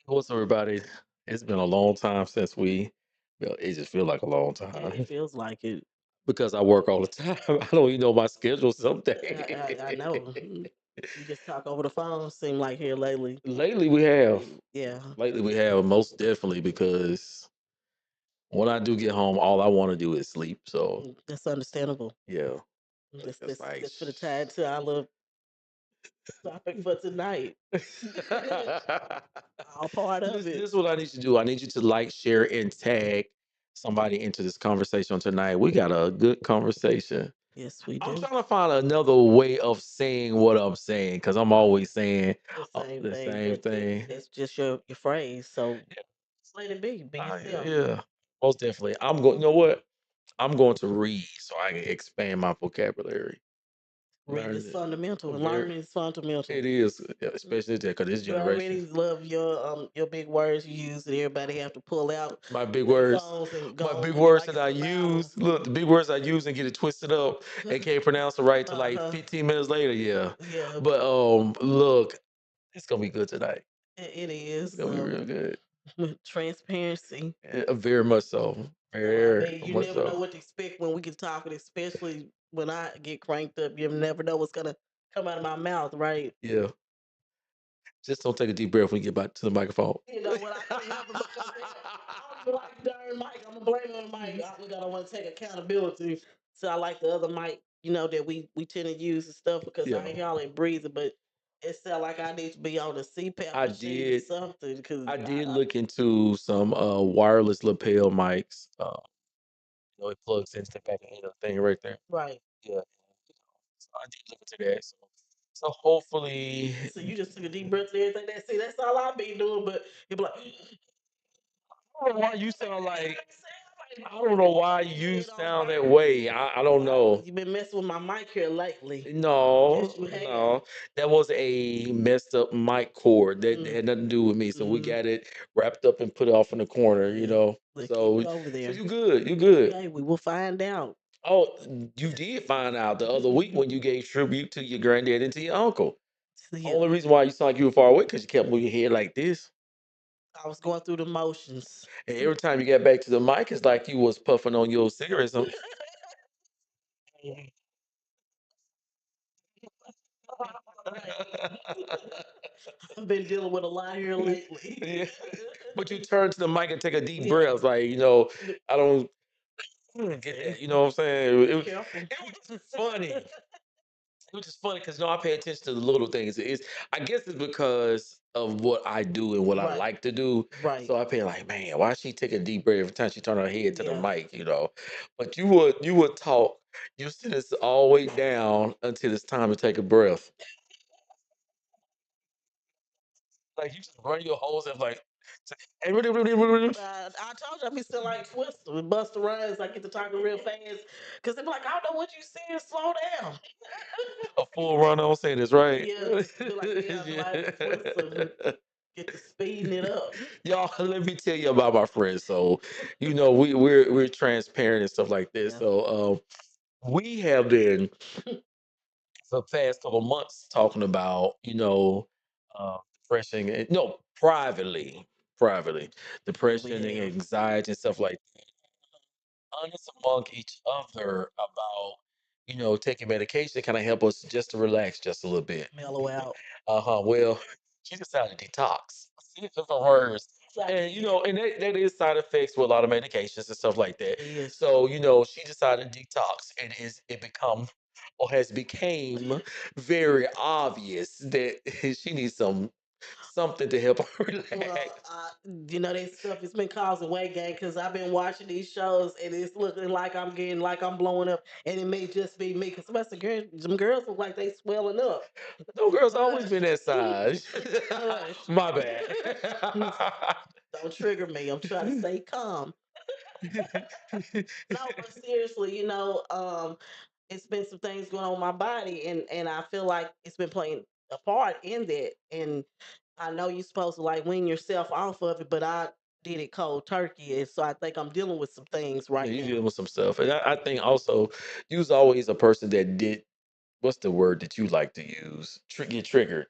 What's up, everybody? It's been a long time since well, it just feels like a long Yeah, time it feels like it. because I work all the time. I don't even know my schedule some I days. know. We just talk over the phone. Seem like here lately. Lately, we have. Yeah, Lately, we have most definitely because when I do get home, all I want to do is sleep. So, that's understandable. yeah, Let's it's let's like, let's put a tie to our little topic for tonight. All part of this it. is what I need to do. I need you to like, share, and tag somebody into this conversation tonight. We got a good conversation. Yes, we I'm do. trying to find another way of saying what I'm saying because I'm always saying The same the thing. same thing. That's just your phrase. So just let it be. Be Yeah, yourself. yeah, most definitely. I'm going. You know what? I'm going to read so I can expand my vocabulary. Reading is Learn it. fundamental, and Very. learning is fundamental. It is, yeah, especially because this You generation. already love your big words you use that everybody have to pull out My big their words. phones and My go big with it words like that it's I a Bible. use. Look, the big words I use and get it twisted up and can't pronounce it right till like Uh-huh. 15 minutes later. Yeah, Yeah, but look, it's gonna be good tonight. it It's is gonna be real good. transparency. Very much so. So I Very mean, you much never know so. what to expect when we get talking, especially when I get cranked up. You never know what's gonna come out of my mouth, right? Yeah. Just don't take a deep breath when you get back to the microphone. You know what? I can't help it because then I don't even like the darn mic. I'm gonna blame it on the mic. I don't want to take accountability. So I like the other mic, that we tend to use and stuff because I Yeah. hear all that breathing, but it sounds like I need to be on the CPAP I machine or did something because I did look into some wireless lapel mics. It plugs into the back end of the thing right there. right. Yeah. So I did look into that. So hopefully So you just took a deep breath and everything. That's all I be doing. But you be like, I don't know why you sound like I don't know "Oh, why your you head on sound that fire." way. I don't know. You've been messing with my mic here lately. No, Yes, you have. no. That was a messed up mic cord that Mm, had nothing to do with me. So we mm, got it wrapped up and put it off in the corner, you yeah. know. But keep So it over so there. you good. You good. Okay, we will find out. Oh, you did find out the other week when you gave tribute to your granddad and to your uncle. So, yeah, Only reason why you sound like you were far away because you kept moving your head like this. I was going through the motions. And every time you got back to the mic, it's like you was puffing on your cigarette. So Right. I've been dealing with a lot here yeah. lately. But you turn to the mic and take a deep Yeah. breath, like I don't get See, that. You know what I'm saying? be careful. It was just funny. It was just funny because I pay attention to the little things. I guess it's because of what I do and what I Right, like to do. right. So I pay like, man, why she take a deep breath every time she turn her head to the Yeah. mic? But you would talk, you sit this all the way down until it's time to take a breath. Like you just run your whole self like I told you I be still like Twister with Buster Rhymes. I get to talking real fast because they be like, I don't know what you saying. Slow down. a full run on saying this, right? Yeah, be like, yeah, I be like Twister. Yeah. Get to speeding it up. Y'all, let me tell you about my friends. So, we're transparent and stuff like this. Yeah. So, we have been for the past couple months talking about, depression. No, privately, Yeah, we depression and have. anxiety and stuff like honest among each other about, taking medication to kind of help us just to relax just a little bit. Mellow out. Uh huh. Well, she decided to detox. See, that's the words. And and that is side effects with a lot of medications and stuff like that. Yes. So she decided to detox, and it become or has became very obvious that she needs something to help her Well, relax. that stuff has been causing weight gain because I've been watching these shows and it's looking like I'm getting like I'm blowing up, and it may just be me because some girls look like they swelling up. No, girl's always Hush, been that size. hush. My bad. Don't trigger me. I'm trying to stay calm. No, but seriously, it's been some things going on with my body, and I feel like it's been playing a part in that. And I know you're supposed to like wean yourself off of it, but I did it cold turkey, and so I think I'm dealing with some things Yeah, right you now. dealing with some stuff, and I think also you was always a person that did. What's the word that you like to use? Get triggered.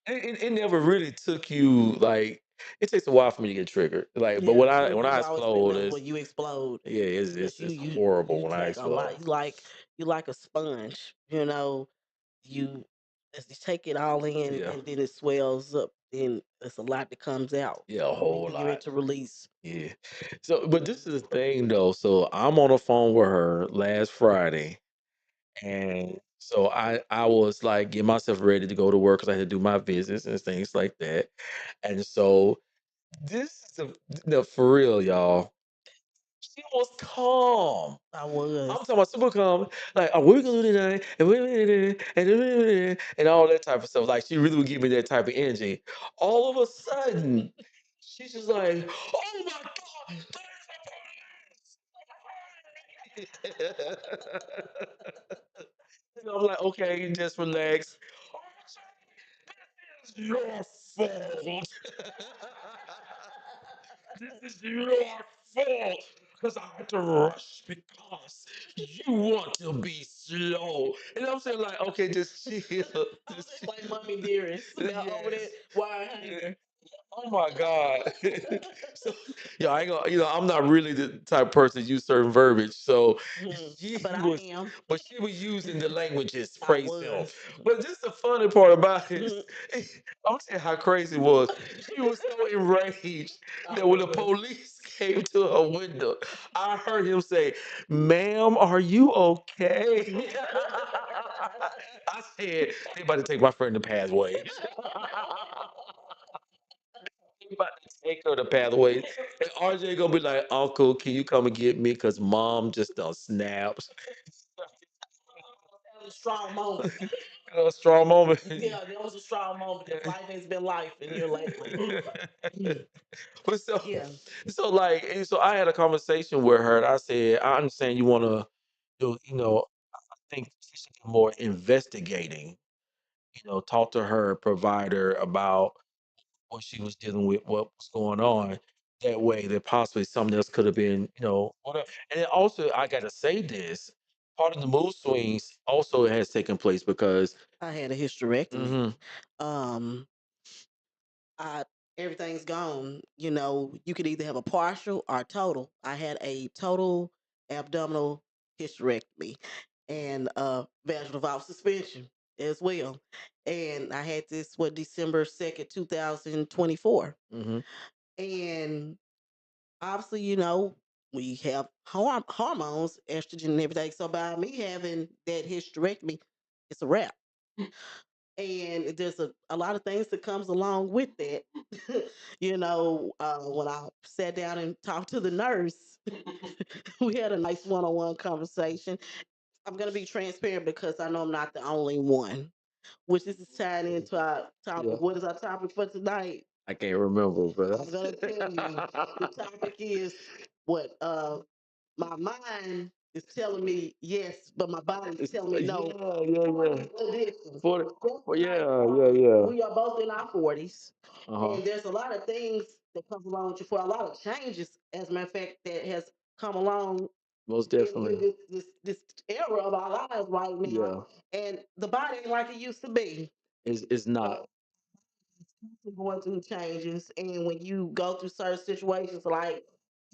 It never really took you like. It takes a while for me to get triggered. Like, but Yeah, when I you've always been explode, there when you explode yeah, because it's you horrible you when I take a explode. lot. You like a sponge. You as you take it all in, Yeah, and then it swells up. Then it's a lot that comes out, yeah, a and whole then you're lot. ready to release. Yeah. So, but this is the thing though. So I'm on the phone with her last Friday, and so I was like getting myself ready to go to work because I had to do my visits and things like that. And so this is no, for real, y'all. She was calm. I I'm was. talking about super calm, like, oh, what we gonna do tonight? And all that type of stuff. Like, she really would give me that type of energy. All of a sudden, she's just like, oh my God, there's the police. And I'm like, okay, just relax. This is your fault. This is your fault. Because I had to rush because you want to be slow. And I'm saying, like, okay, just chill. I was Just just like chill. Mommy Dearest about over there Yes. wire hanger. Oh my God. So yeah, I ain't gonna, I'm not really the type of person to use certain verbiage. So Mhm. she But I was, am. but she was using the languages, I praise him. was. But just the funny part about it Mhm. is, I'm saying how crazy it was. She was so enraged I that when the was. police came to her window, I heard him say, "Ma'am, are you okay?" I said, "They about to take my friend to pathways." He about to take her to pathways. And RJ gonna be like, Uncle, can you come and get me? Cause mom just done snaps. That was a strong moment. A strong moment. Yeah, that was a strong moment because life has been life in here lately. Mm. But Yeah, so like, and so I had a conversation with her, and I said, I understand you want to do, I think she should do more investigating. Talk to her provider about what she was dealing with, what was going on. That way, that possibly something else could have been, whatever. And then also, I got to say this: part of the mood swings also has taken place because, I had a hysterectomy. hmm Um, I everything's gone. You could either have a partial or total. I had a total abdominal hysterectomy and vaginal valve suspension as well. And I had this December 2nd, 2024. hmm And obviously, we have hormones, estrogen and everything. So by me having that hysterectomy, it's a wrap. And there's a lot of things that comes along with that. When I sat down and talked to the nurse, we had a nice one-on-one conversation. I'm gonna be transparent because I know I'm not the only one. Which this is tied into our yeah, topic. What is our topic for tonight? I can't remember, but I'm gonna tell you. The topic is what my mind is telling me yes, but my body is telling me no. yeah, yeah, yeah. 40 edition. For, That's for right. yeah, yeah, yeah. We are both in our 40s, Uh huh. and there's a lot of things that comes along with you for a lot of changes, as a matter of fact, that has come along Most in definitely. this era of our lives right Yeah. now, and the body ain't like it used to be. It's not. Going through changes, and when you go through certain situations, like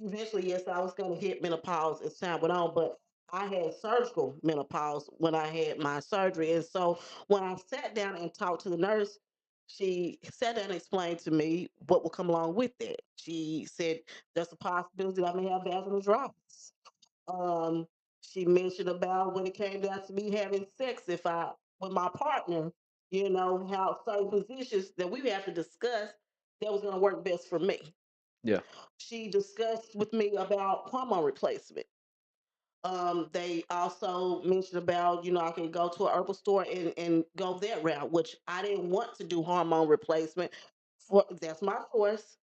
eventually, yes, I was going to hit menopause as time went on, but I had surgical menopause when I had my surgery. And so when I sat down and talked to the nurse, She sat down and explained to me what will come along with that. She said there's a possibility that I may have vaginal dryness. Um, she mentioned about when it came down to me having sex, if I with my partner, how certain positions that we have to discuss that was going to work best for me. Yeah. She discussed with me about hormone replacement. They also mentioned about, I can go to a herbal store and go that route, which I didn't want to do hormone replacement. For that's my choice.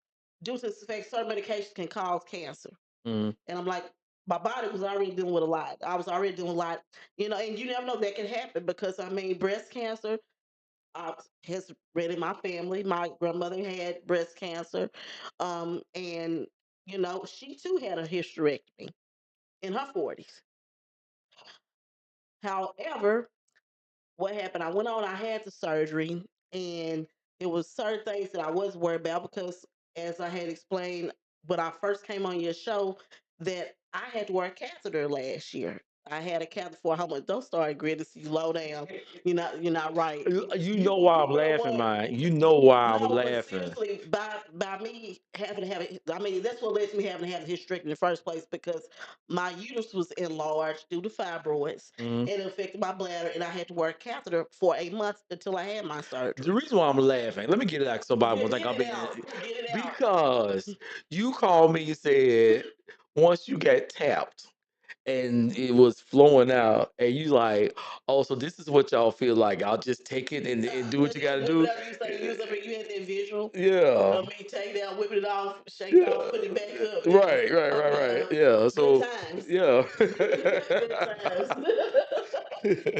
Due to the fact certain medications can cause cancer. Mhm. And I'm like, my body was already dealing with a lot. I was already doing a lot, and you never know that can happen because I mean, breast cancer has been in my family. My grandmother had breast cancer, and she too had a hysterectomy in her 40s. However, what happened? I went on. I had the surgery, and it was certain things that I was worried about because, as I had explained when I first came on your show, that I had to wear a catheter last year. I had a catheter for how much? Don't start gritting. You low down. You're not right. You You know why you I'm wear laughing, one. man. You know why I'm No, but laughing. seriously, by me having to have it, I mean that's what led to me having to have the hysterectomy in the first place because my uterus was enlarged due to fibroids Mhm. and it affected my bladder, and I had to wear a catheter for a month until I had my The surgery. reason why I'm laughing, let me get it out. Somebody won't think Get I'm it being out. Get it out. because you called me and said once you got tapped and it was flowing out, and you like, oh, so this is what y'all feel like. I'll just take it and do what you got to Whip it do. up. You say use up. You had that visual Yeah. of me take it out, whipping it off, shake it Yeah. off, put it back up. Yeah. Right, right, Oh right, right. yeah. Yeah. Good So, times. yeah. Good times.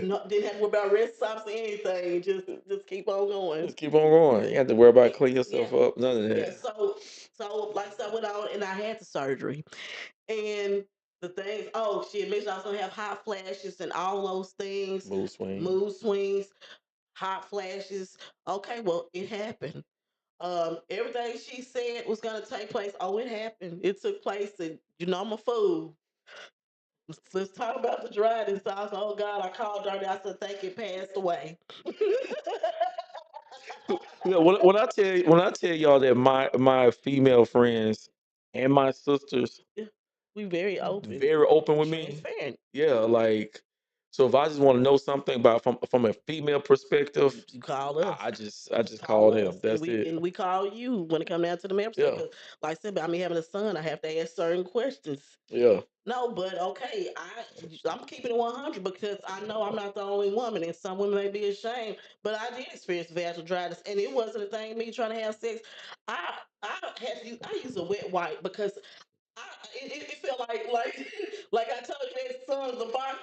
No, didn't have to worry about rest stops or anything. Just keep on going. Just keep on going. You have to worry about clean Yeah. yourself up. None of Yeah. that. So like I said, I went on and I had the surgery. And the things, oh, she admitted I was gonna have hot flashes and all those things, Mood swing. mood swings, hot flashes. Okay, well, it happened. Everything she said was gonna take place. Oh, it happened. It took place, and I'm a fool. Let's talk about the dryness. I was, oh God, I called her and I said, thank you, passed away. You know, when I tell y'all that my female friends and my sisters Yeah, we very open, very open with me. transparent. Yeah, like so if I just want to know something about from a female perspective, You call us. I just call Call them. us, and That's we it. and we call you when it comes down to the membership. Yeah, Because, like I said, by me having a son, I have to ask certain questions. yeah. No, but okay, I'm keeping it 100 because I know I'm not the only woman, and some women may be ashamed. But I did experience vaginal dryness, and it wasn't a thing. Me trying to have sex, I had to use, I use a wet wipe because I, it felt like like I told you that song the bar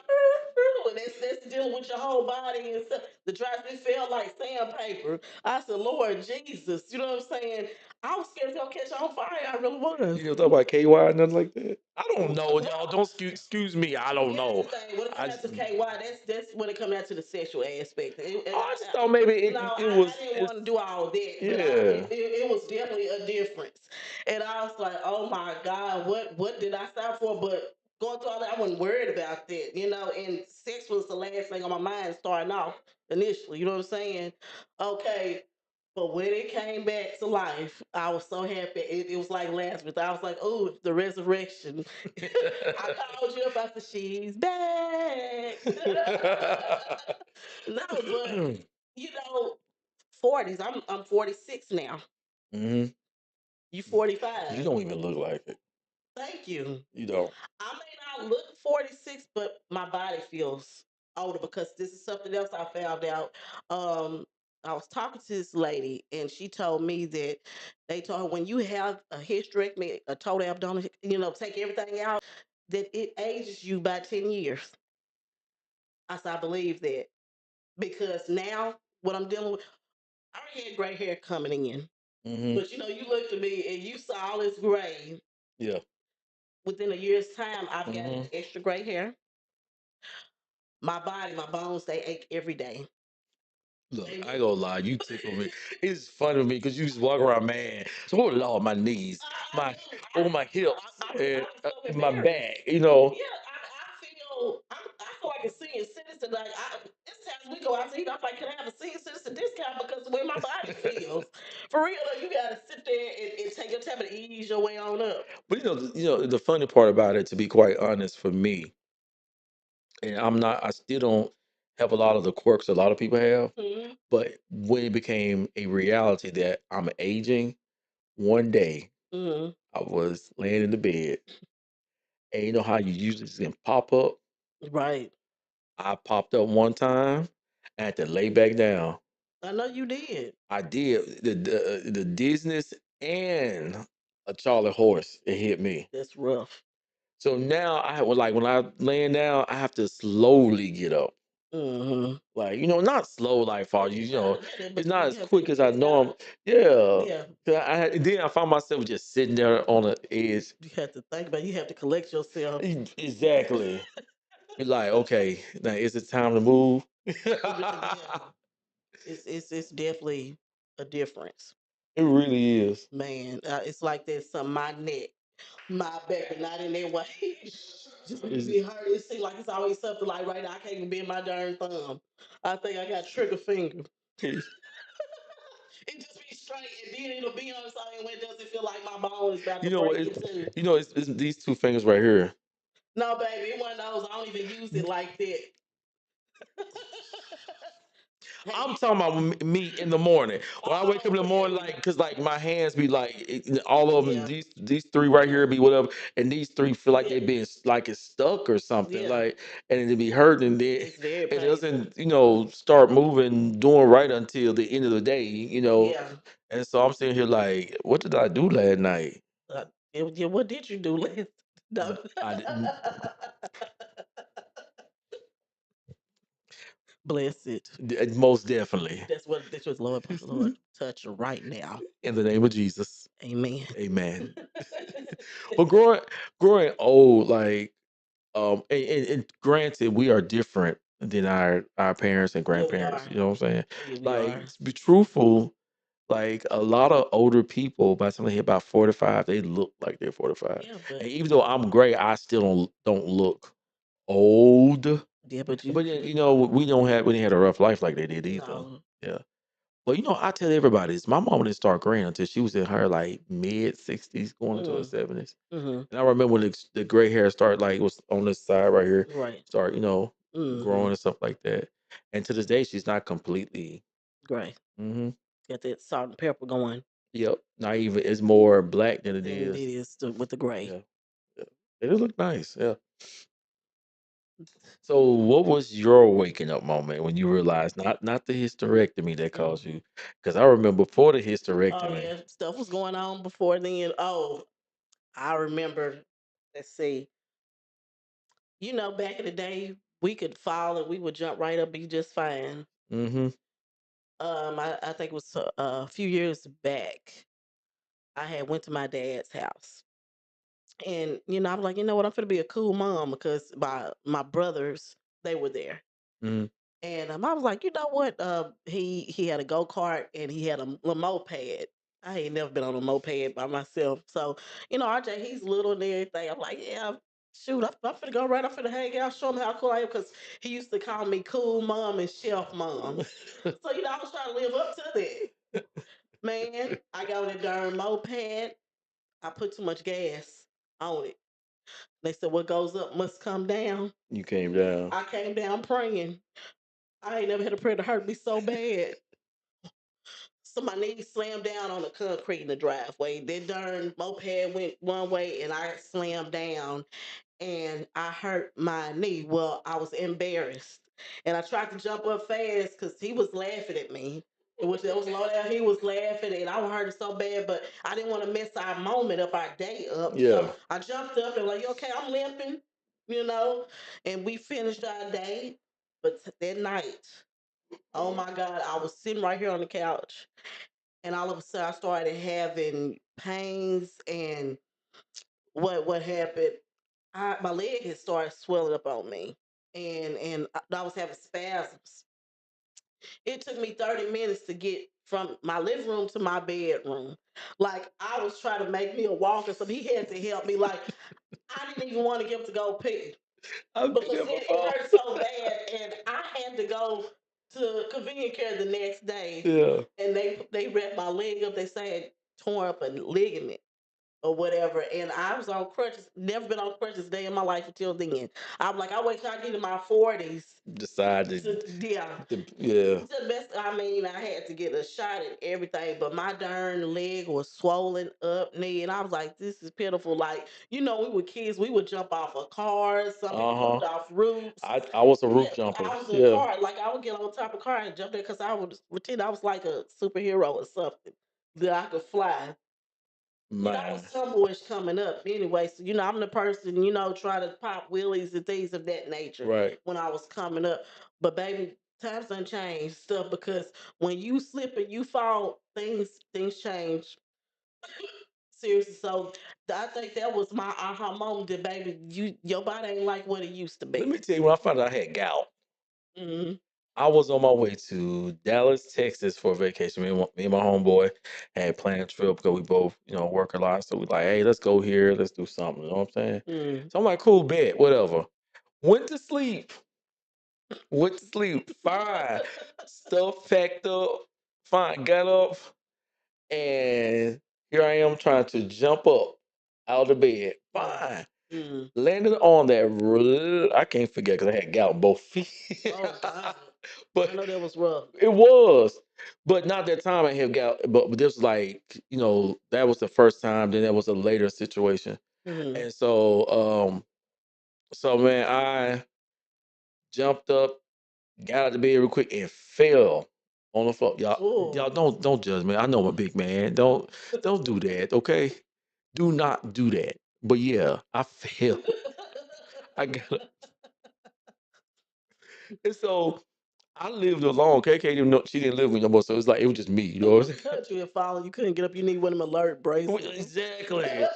and that's dealing with your whole body and stuff. The dryness it felt like sandpaper. I said, Lord Jesus, you know what I'm saying? I was scared to catch on fire. I really was. You know talk about KY and nothing like that. I don't know, Well, y'all. Don't excuse me. I don't here's know. the thing. When it I comes down just to KY, that's when it comes down to the sexual aspect. I just thought maybe No, it I was didn't it's want to do all that, but yeah. it was definitely a difference. And I was like, oh my God, what did I stop for? But going through all that, I wasn't worried about that. And sex was the last thing on my mind starting off initially. You know what I'm saying? Okay. But when it came back to life, I was so happy. It was like Lazarus. I was like, oh, the resurrection. I called you up. I said, she's back. No, but you know, 40s. I'm 46 now. hmm You You 45. don't even look like it. Thank you. You don't. I may not look 46, but my body feels older because this is something else I found out. Um, I was talking to this lady, and she told me that they told her when you have a hysterectomy, a total abdomen, take everything out, that it ages you by 10 years. I said, I believe that because now what I'm dealing with, I already had gray hair coming in. hmm But you looked at me and you saw all this gray. Yeah. Within a year's time, I've gotten hmm extra gray hair. My body, my bones, they ache every day. Look, They I ain't do. gonna lie, you tickle me. It's funny with me because you just walk around, man. So, oh Lord, my knees, I my do. oh my hips, I and was so my embarrassed. back. You know. Yeah, I feel like a senior citizen. Like it's we go out to eat, I'm like, can I have a senior citizen discount because of the way my body feels? For real, though, you gotta sit there and take your time and ease your way on up. But the funny part about it, to be quite honest, for me, and I still don't have a lot of the quirks a lot of people have. Mm-hmm. But when it became a reality that I'm aging, one day Mm-hmm. I was laying in the bed, and you know how you usually just can pop up. Right. I popped up one time, I had to lay back down. I know you did. I did the dizziness and a Charlie horse. It hit me. That's rough. So now I was like when I laying down, I have to slowly get up. Mm-hmm. Like, not slow like fall. But you gotta, It's but not you as have to, quick as I you gotta, norm. Yeah. yeah, 'Cause then I found myself just sitting there on the edge. you have to think about. You have to collect yourself. Exactly. Be like, okay, now is it time to move? Yeah, it's definitely a difference, It really is. man. It's like there's some my neck, my back, but not in that way. Just when you It's, be hurt, it seems like it's always something like right now. I can't even bend my darn thumb. I think I got trigger finger. it's- It just be straight, and then it'll be on something when it doesn't feel like my bone is about to you know what? break it too. It's these two fingers right here. No, baby, it one of those. I don't even use it like that. Hey, I'm you talking about me in the morning. When I wake up in oh the morning, baby, like, cause like my hands be like all of them. yeah, These three right here be whatever, and these three feel like yeah, they been like it's stuck or something. yeah. Like, and it be hurting. And then It's very it painful. doesn't, start moving, doing right until the end of the day. Yeah. And so I'm sitting here like, what did I do last night? Uh, yeah. What did you do last? No. I didn't. Bless it. Most definitely. That's what Lord touch her right now. In the name of Jesus, Amen. Amen. But growing old, like. And granted, we are different than our parents and Yeah, we grandparents. are. You know what I'm saying? Yeah, we are. Like, to be truthful, like a lot of older people, by the time they hit about 45, they look like they're 45. Yeah, And but even though I'm great, I still don't look old. yeah, but But then, we didn't have a rough life like they did either. no. Yeah. But I tell everybody this. My mom didn't start graying until she was in her like mid 60s, going into her Mm, 70s. mm-hmm. And I remember when the gray hair started, like, it was on this side right here, Right. start, Mm-hmm. growing and stuff like that. And to this day, she's not completely. Great. Hmm. Got that salt and pepper going. Yep. Not even. It's more black than it Than it is. is with the gray. Yeah. Yeah. It look nice. Yeah. So, what was your waking up moment when you realized not the hysterectomy that Mm. caused you? Because I remember before the Oh hysterectomy. yeah, stuff was going on before then. Oh, I remember. Let's see. Back in the day, we could fall and we would jump right up, be just fine. Hmm. I think it was a few years back. I had went to my dad's house, and I'm like, what, I'm gonna be a cool mom because my brothers they were there, Hmm. and I was like, you know what? He had a go kart and he had a little moped. I ain't never been on a moped by myself, so RJ he's little and everything. I'm like, yeah, shoot, I'm finna go right. I'm finna hang out, show him how cool I am because he used to call me cool mom and chef mom. So I was trying to live up to that. Man, I got on that darn moped. I put too much gas on it. They said what goes up must come down. You came down. I came down praying. I ain't never had a prayer to hurt me so bad. So my knee slammed down on the concrete in the driveway. That darn moped went one way and I slammed down and I hurt my knee. Well, I was embarrassed. And I tried to jump up fast because he was laughing at me. There was low down. He was laughing and I was hurting so bad, but I didn't want to mess our moment up, our day up. Yeah. So I jumped up and like, "You okay, I'm limping, you know, and we finished our day. But that night, oh my God, I was sitting right here on the couch and all of a sudden I started having pains and what happened? My leg had started swelling up on me, and I was having spasms. It took me 30 minutes to get from my living room to my bedroom. Like I was trying to make me a walker, so he had to help me. Like I didn't even want to get up to go pee I've been because there it before. hurt so bad, and I had to go. to convenient care the next day, Yeah. and they wrapped my leg up. They said torn up a ligament or whatever, and I was on crutches. Never been on crutches a day in my life until then. I'm like, I wait till I get in my 40s Decided. to yeah. Yeah. To the best, I mean, I had to get a shot and everything, but my darn leg was swollen up, knee, and I was like, "This is pitiful." Like, we were kids, we would jump off of cars. Some Uh people jumped huh. off roofs. I was a Yeah, roof jumper. I was a Yeah. car. Like, I would get on top of a car and jump there because I would pretend I was like a superhero or something that I could fly. I was Man. tomboyish coming up anyway. So, I'm the person, try to pop wheelies and things of that nature Right. when I was coming up. But baby, times done changed stuff because when you slip and you fall, things change. Seriously. So I think that was my aha moment that baby, your body ain't like what it used to Let be. me tell you, when I found out I had gout, Hmm. I was on my way to Dallas, Texas for a vacation. Me and my homeboy had planned a trip because we both, work a lot. So we like, hey, let's go here. Let's do something. You know what I'm saying? Mm. So I'm like, cool, bet, whatever. Went to sleep. Went to sleep. Fine. Stuff packed up. Fine. Got up. And here I am trying to jump up out of the bed. Mm. Fine. Mm. Landed on that. I can't forget because I had gout in both feet. Oh God, I But know that was rough. it was. But not that time I had gout. But this was like, that was the first time. Then that was a later situation. Hmm. And so man, I jumped up, got out of the bed real quick, and fell on the floor. Y'all Oh. don't judge me. I know I'm a big man. Don't do that, okay? Do not do that. But yeah, I fell. I got up. And so I lived alone. KK didn't know she didn't live with me no more. So it was like it was just me, you know what I'm saying? You had fallen. You couldn't get up. You need one of them alert Well, bracelets. exactly.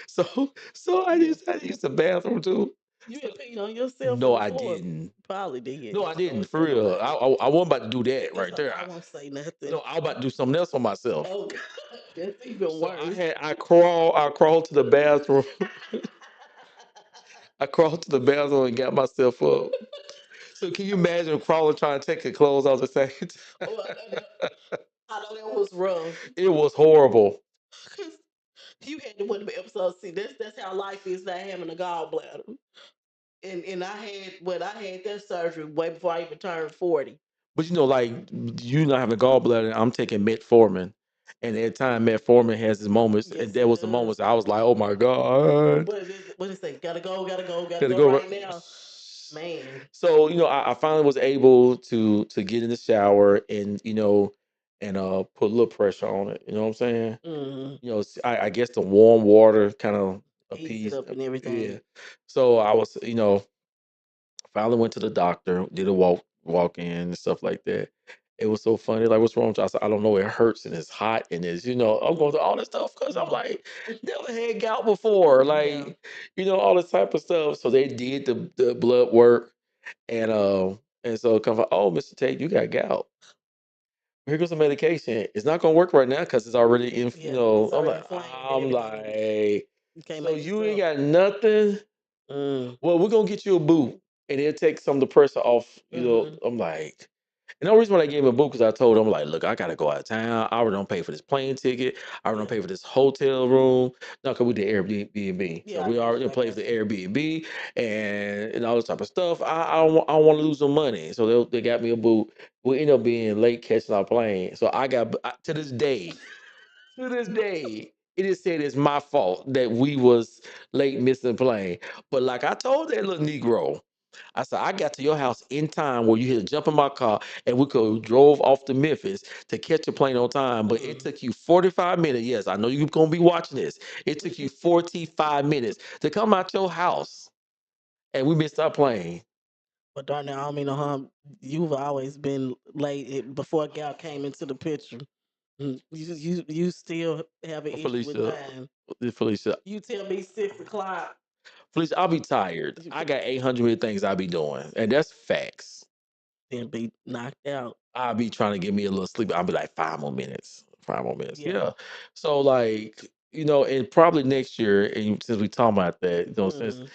So I used the bathroom too. You So had peed on yourself in no, the I floor. didn't. Probably did. No, I I didn't. won't For say real. nothing. I wasn't about to do that It's right okay. there. I won't say nothing. No, I was about to do something else on myself. Oh God, that's even So worse. I crawled to the bathroom. I crawled to the bathroom and got myself up. So can you imagine crawling trying to take your clothes off the same Oh, time? I know that was rough. It was horrible. 'Cause you had to one of the episodes. See, that's how life is not having a gallbladder. And I had that surgery way before I even turned 40. But like you not having gallbladder, I'm taking metformin. And at the time metformin has its moments, and Yes, there it was the does. moments I was like, oh my God. What is it? Gotta go, gotta go, gotta Gotta go go right right. now. Man. So I finally was able to get in the shower and put a little pressure on it. You know what I'm saying? Mm. I guess the warm water kind of Ease it appeased. up and Yeah. everything. So I was finally went to the doctor, did a walk in and stuff like that. It was so funny. Like, what's wrong with you? I said, I don't know. It hurts and it's hot and it's I'm going Mm. through all this stuff because I'm Mm. like never had gout before. Yeah. Like all this type of stuff. So they did the blood work and so come from, oh, Mr. Tate, you got gout. Here goes some medication. It's not gonna work right now because it's already in. Yeah. It's I'm already like, inflamed and I'm everything. like, You can't so make this you ain't up. got nothing. Mm. Well, we're gonna get you a boot, and it'll take some of the pressure off. Mm-hmm. I'm like, and the only reason why I gave him a boot because I told him like, look, I gotta go out of town. I already don't pay for this plane ticket. I already don't Yeah. pay for this hotel room. No, because we did Airbnb, so Yeah, I we got already you. I paid for got the you. Airbnb and all this type of stuff. I don't want to lose some money, so they got me a boot. We ended up being late catching our plane, so to this day. To this day, it is said it's my fault that we was late missing the plane. But like I told that little Negro, I said, I got to your house in time where you had to jump in my car and we could drove off to Memphis to catch a plane on time. But it Mm. took you 45 minutes. Yes, I know you're gonna be watching this. It took you 45 minutes to come out your house and we missed our plane. But darn it, I don't mean no harm. You've always been late before Gal came into the picture. You still have an issue with Felicia, time. Felicia, You tell me 6 o'clock, Felicia, I'll be tired. you I could got 800 things I'll be doing. And that's facts. then be knocked out. I'll be trying to get me a little sleep. I'll be like 5 more minutes, 5 more minutes. Yeah. Yeah. So like, and probably next year, and since we talking about that, since Mm.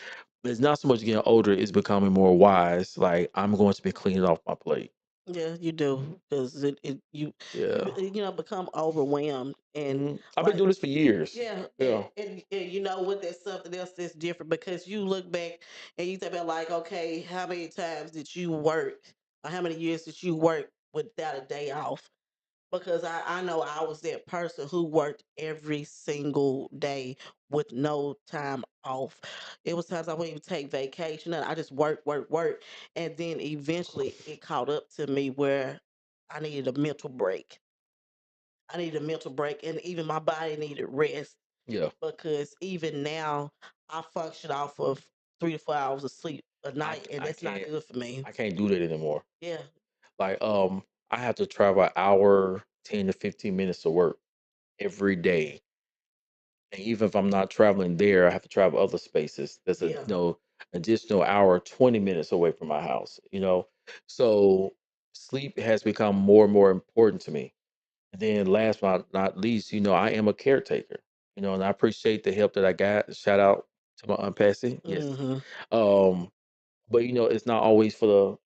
It's not so much getting older; it's becoming more wise. Like I'm going to be cleaning off my plate. Yeah, you do because Yeah. become overwhelmed and I've been like doing this for years. yeah, Yeah. and you know what? That's something else that's different because you look back and you think about like, okay, how many times did you work, or how many years did you work without a day off? Because I know I was that person who worked every single day with no time off. It was times I wouldn't even take vacation and I just work, work, work. And then eventually it caught up to me where I needed a mental break. I needed a mental break and even my body needed rest Yeah. because even now I function off of 3 to 4 hours of sleep a I night and I that's not can't good for me. I can't do that anymore. Yeah. Like I have to travel an hour, 10 to 15 minutes to work every day. And even if I'm not traveling there, I have to travel other spaces. That's a Yeah. additional hour, 20 minutes away from my house. So sleep has become more and more important to me. And then last but not least, I am a caretaker, and I appreciate the help that I got. Shout out to my Aunt Patsy. Yes. Hmm. Um, but it's not always for the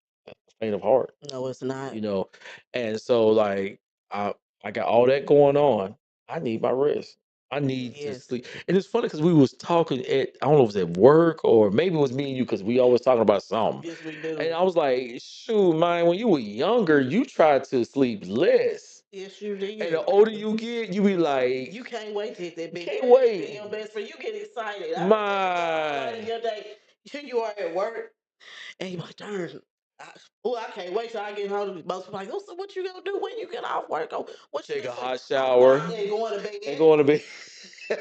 faint of heart No, it's not. you know. And so like I got all that going on. I need my rest. I need to Yes. sleep. And it's funny because we was talking I don't know if it was at work or maybe it was me and you because we always talking about something. Yes, we And do. I was like, shoot, man, when you were younger, you tried to sleep less. Yes, you And the did. older you get, you be like, You can't wait to hit that you bed. can't That bed be wait. your best friend. You get excited. I bet you go home later in My your day. Here you are at work, and you like, darn. I can't wait till I get home. Most people like, oh, so what you gonna do when you get off work? Oh, what you take gonna a say? hot I'm shower tired and going to and bed. going to bed.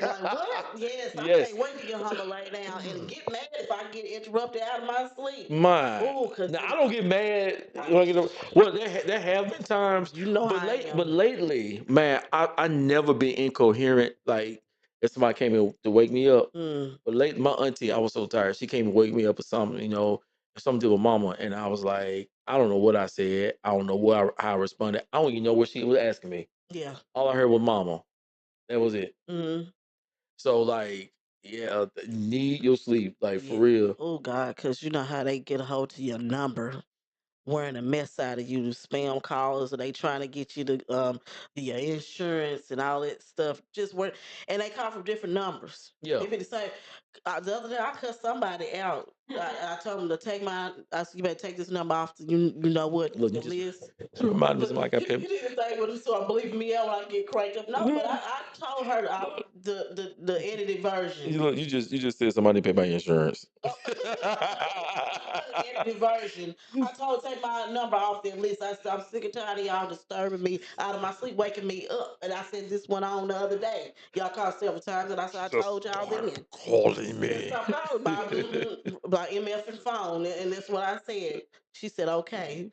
Like what? Yes, I Yes. can't wait to get home and lay down and get mad if I get interrupted out of my sleep. My, Oh, cause now I don't get mad I, when I get well. There have been times, you know how but I but am. lately, man, I never been incoherent. Like if somebody came in to wake me up, Mm, but late my auntie, I was so tired. She came and wake me up or something, something to do with mama, and I was like, I don't know what I said. I don't know how I responded. I don't even know what she was asking me. yeah. All I heard was mama. That was it. Mm, So like, yeah, need your sleep, like for yeah. real. Oh God, cause you know how they get a hold to your number, wearing a mess out of you, spam calls, or they trying to get you to your insurance and all that stuff. Just work, and they call from different numbers. Yeah. If it's the same, the other day I cut somebody out. I told them to take my. I said you better take this number off. You know what Look, you the just list. remind me Look, somebody got you, paid. you need to stay with them so I believe me out when I get cranked up. No, but I told her the edited version. You just said somebody paid my insurance. Oh, edited version. I told her take my number off that list. I said I'm sick and tired of y'all disturbing me out of my sleep, waking me up. And I said this went on the other day. Y'all called several times, and I said I Just told y'all start then. calling Just me. stop calling by MF and phone, and that's what I said. She said okay.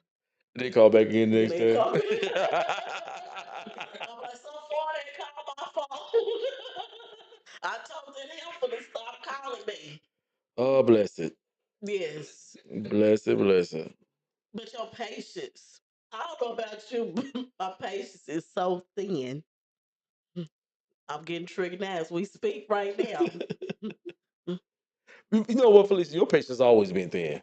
They call back again And next they time. called me. I'm like, so far they called my phone. I told them help to stop calling me. Oh, bless it. Yes. Bless it, bless it. But your patience, I don't know about you, but my patience is so thin. I'm getting triggered now as we speak right now. I You know what, Felicia? Your patience always been thin.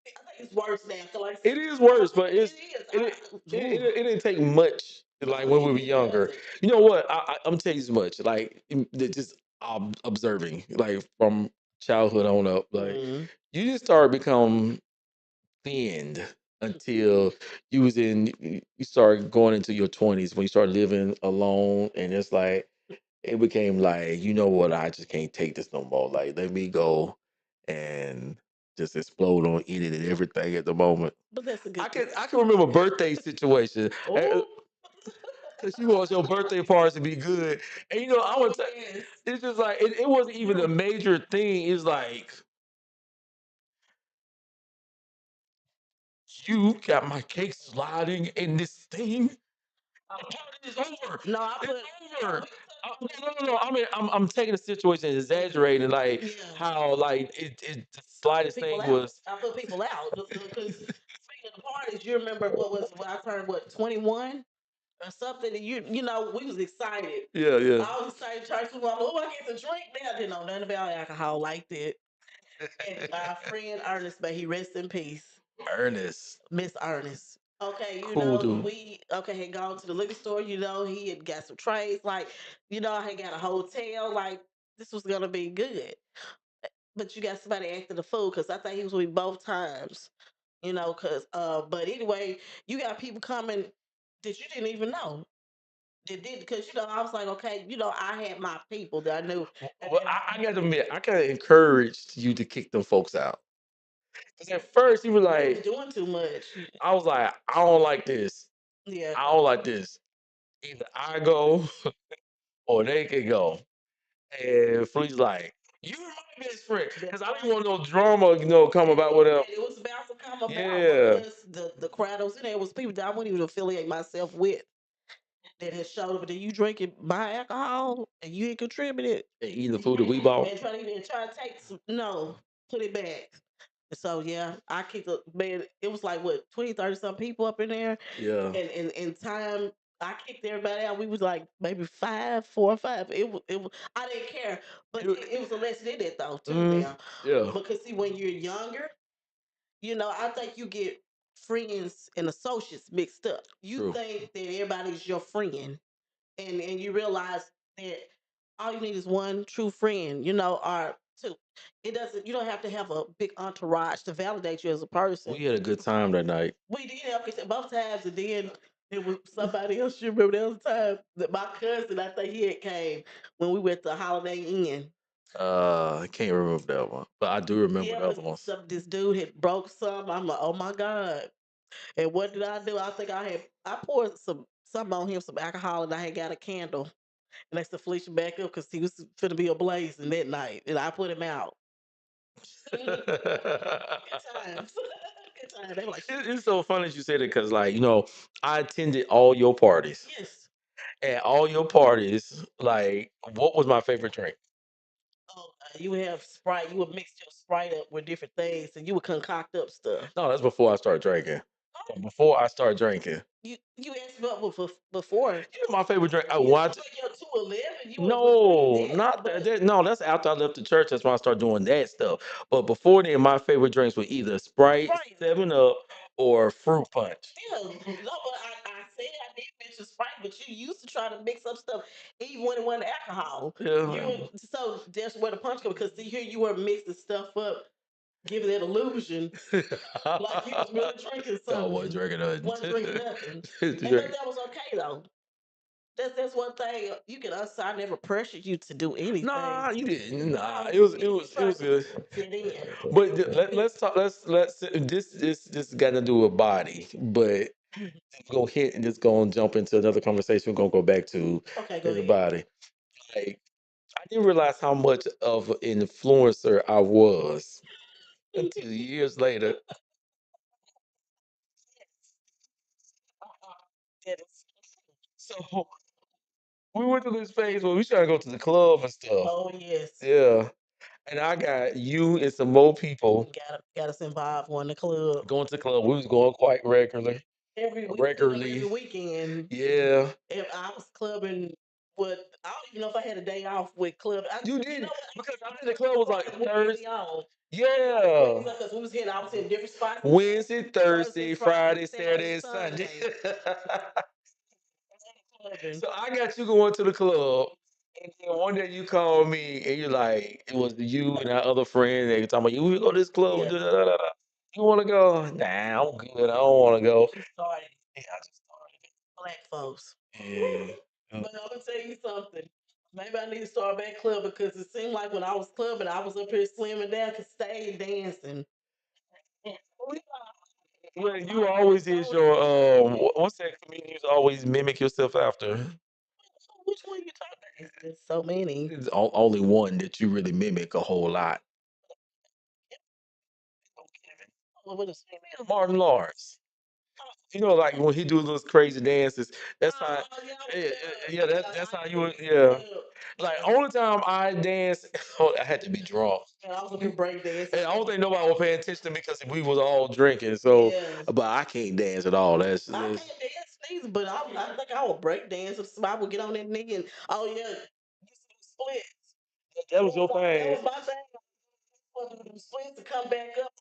think it's worse now. So like, It is worse, but it is. it didn't take much like No, when we were it younger. doesn't. You know what? I'm tell you this much. Like just observing, like from childhood on up, like Mm. you just start become thinned until you start going into your 20s when you start living alone, and it's like it became like, you know what, I just can't take this no more. Like let me go and just explode on eating and everything at the moment. But that's a I good thing. can I can remember birthday situation Oh, because you want your birthday parties to be good, and I oh would say yes. it's just like it wasn't even a major thing. It's like you got my cake sliding in this thing. The party is over. No, I It's put. over. No. I mean, I'm taking the situation and exaggerating, like Yeah, how like it the I put slightest people thing out. was. I put people out because speaking of the parties, you remember what was when I turned 21 or something, and we was excited. Yeah, yeah. I was excited. Church was like, oh, I get to drink now. I didn't know nothing about alcohol like that. And my friend Ernest, may he rest in peace. Ernest, Miss Ernest. Okay, cool dude. we had gone to the liquor store, he had got some trays, like, I had got a hotel, like this was gonna be good. But you got somebody acting the fool because I think he was with me both times. Cause but anyway, you got people coming that you didn't even know. That did because I was like, okay, I had my people that I knew. And Well, I got to admit, I kind of encouraged you to kick them folks out. Because at first, you were they was like, doing too much. I was like, I don't like this. Yeah. I don't like this. Either I go or they can go. And Fleet's like, you're my best friend. Because I didn't want no drama, come about whatever. It was about to come about Yeah. because the crowd that was in there was people that I wouldn't even affiliate myself with that had showed up. And then you drinking my alcohol and you ain't contributed And eating the food that we bought. and try to take some, no, put it back. So yeah, I kicked a man. It was like what 20, 30 some people up in there, Yeah. and in time I kicked everybody out. We was like maybe five, 4 or 5. It was. I didn't care, but it was a lesson in it though too. Mm, Now, yeah. because see, when you're younger, I think you get friends and associates mixed up. You True. think that everybody's your friend, and you realize that all you need is one true friend, or two. It doesn't. You don't have to have a big entourage to validate you as a person. We had a good time that night. We did have consent both times, and then it was somebody else. You remember the other time that my cousin, I think he had came when we went to Holiday Inn. I can't remember that one, but I do remember Yeah, the but other ones. this dude had broke some. I'm like, oh my god. And what did I do? I think I poured something on him, some alcohol, and I had got a candle next to Felicia back up because he was finna be ablazing that night, and I put him out. Good times, good times. They were like, It's so funny that you said it because, like, I attended all your parties. yes. At all your parties, like, what was my favorite drink? Oh, you would have Sprite. You would mix your Sprite up with different things, and you would concoct up stuff. No, that's before I started drinking. Before I started drinking, You asked me about before. my favorite drink. I Yeah, watch. but you're 211. You was between No, that, not that, but No, that's after I left the church. That's when I started doing that stuff. But before then, my favorite drinks were either Sprite, Sprite. 7 Up, or fruit punch. Yeah, no, but I said I did mention Sprite, but you used to try to mix up stuff even when it wasn't alcohol. Yeah. So that's where the punch comes because see here you were mixing stuff up, giving that illusion like you was really drinking No, I wasn't something, drinking wasn't drinking nothing, nothing. and that was okay though. That's one thing you can answer. I never pressured you to do anything. Nah, you didn't. Nah, No, you it tried was to good. fit in. But let's talk. Let's this got to do with body, but go hit and just go and jump into another conversation. We're gonna go back to Okay, go the ahead. body. Like I didn't realize how much of an influencer I was until years later. That is- So we went through this phase where we trying to go to the club and stuff. Oh yes, Yeah, and I got you and some more people got us involved on the club. going to the club. We was going quite regularly. We was clubbing every Regularly, weekend. yeah. If I was clubbing with, I don't even know if I had a day off with club. You You know did what? because I think the I club was don't like remember what day we Thursday. on. Yeah. Because we was hitting, I was hitting different spots. Wednesday, Thursday, Thursday, Friday, Friday, Saturday, Saturday, and Sunday. Sunday. Clubbing. So I got you going to the club, and then one day you called me, and you're like, it was you and our other friend. They were talking about you. We go to this club. Yeah. Da, da, da, da, da. You want to go? Nah, I'm good. I don't want to go. Just started. Yeah, I just started Black folks. it. Yeah. But I'm gonna tell you something. Maybe I need to start back clubbing because it seemed like when I was clubbing, I was up here slimming down, could stay dancing. Well, you always is your what's that comedian you always mimic yourself after? Which one you talking about? There's so many. It's only one that you really mimic a whole lot. What is female? Martin Lawrence. Like when he do those crazy dances. That's how. Oh, yeah, I was Yeah, there. yeah, Yeah, that's how I you did. would. Yeah, like Yeah. only time I dance, I had to be drunk. And I was up here break dancing. And I don't think nobody was paying attention to me because we was all drinking. So, Yeah. but I can't dance at all. I can't That's dance neither, but I think I would break dance if somebody would get on that knee and oh yeah, you see the splits. that was your That thing. was my thing. want them sweets to come back up.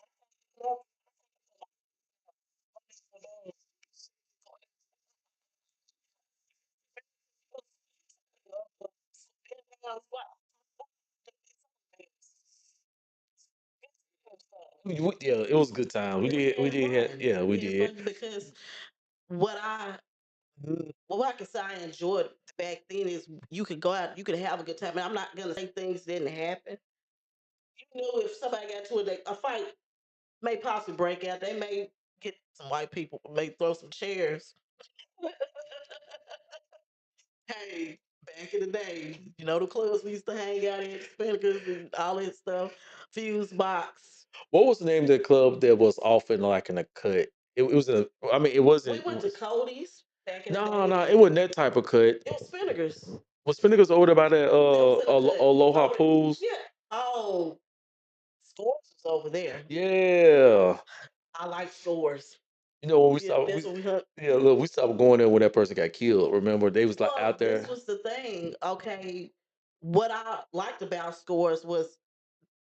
Yeah, it was a good time. We We had did have, fun. yeah, we We had did. fun because what I what I can say I enjoyed back then is you could go out, you could have a good time. And I'm not gonna say things didn't happen. You know, if somebody got to a fight may possibly break out, they may get some white people, may throw some chairs. Hey, back in the day, you know the clubs we used to hang out at, Spinnakers and all that stuff, Fuse Box. What was the name of the club that was often like in a cut? It was a. I mean, it We wasn't. went to Cody's back in the No, day, no, but it wasn't that type of cut. it was Spinnakers. Was Spinnaker's older by that That was in a cut. Aloha Over, Pools? yeah. Oh, Scores was over there. Yeah. I like Scores. You know when we Yeah, stopped, that's what we hunt. yeah, look, we stopped going there when that person got killed. Remember, they was like Well, out this there. was the thing. Okay, what I liked about Scores was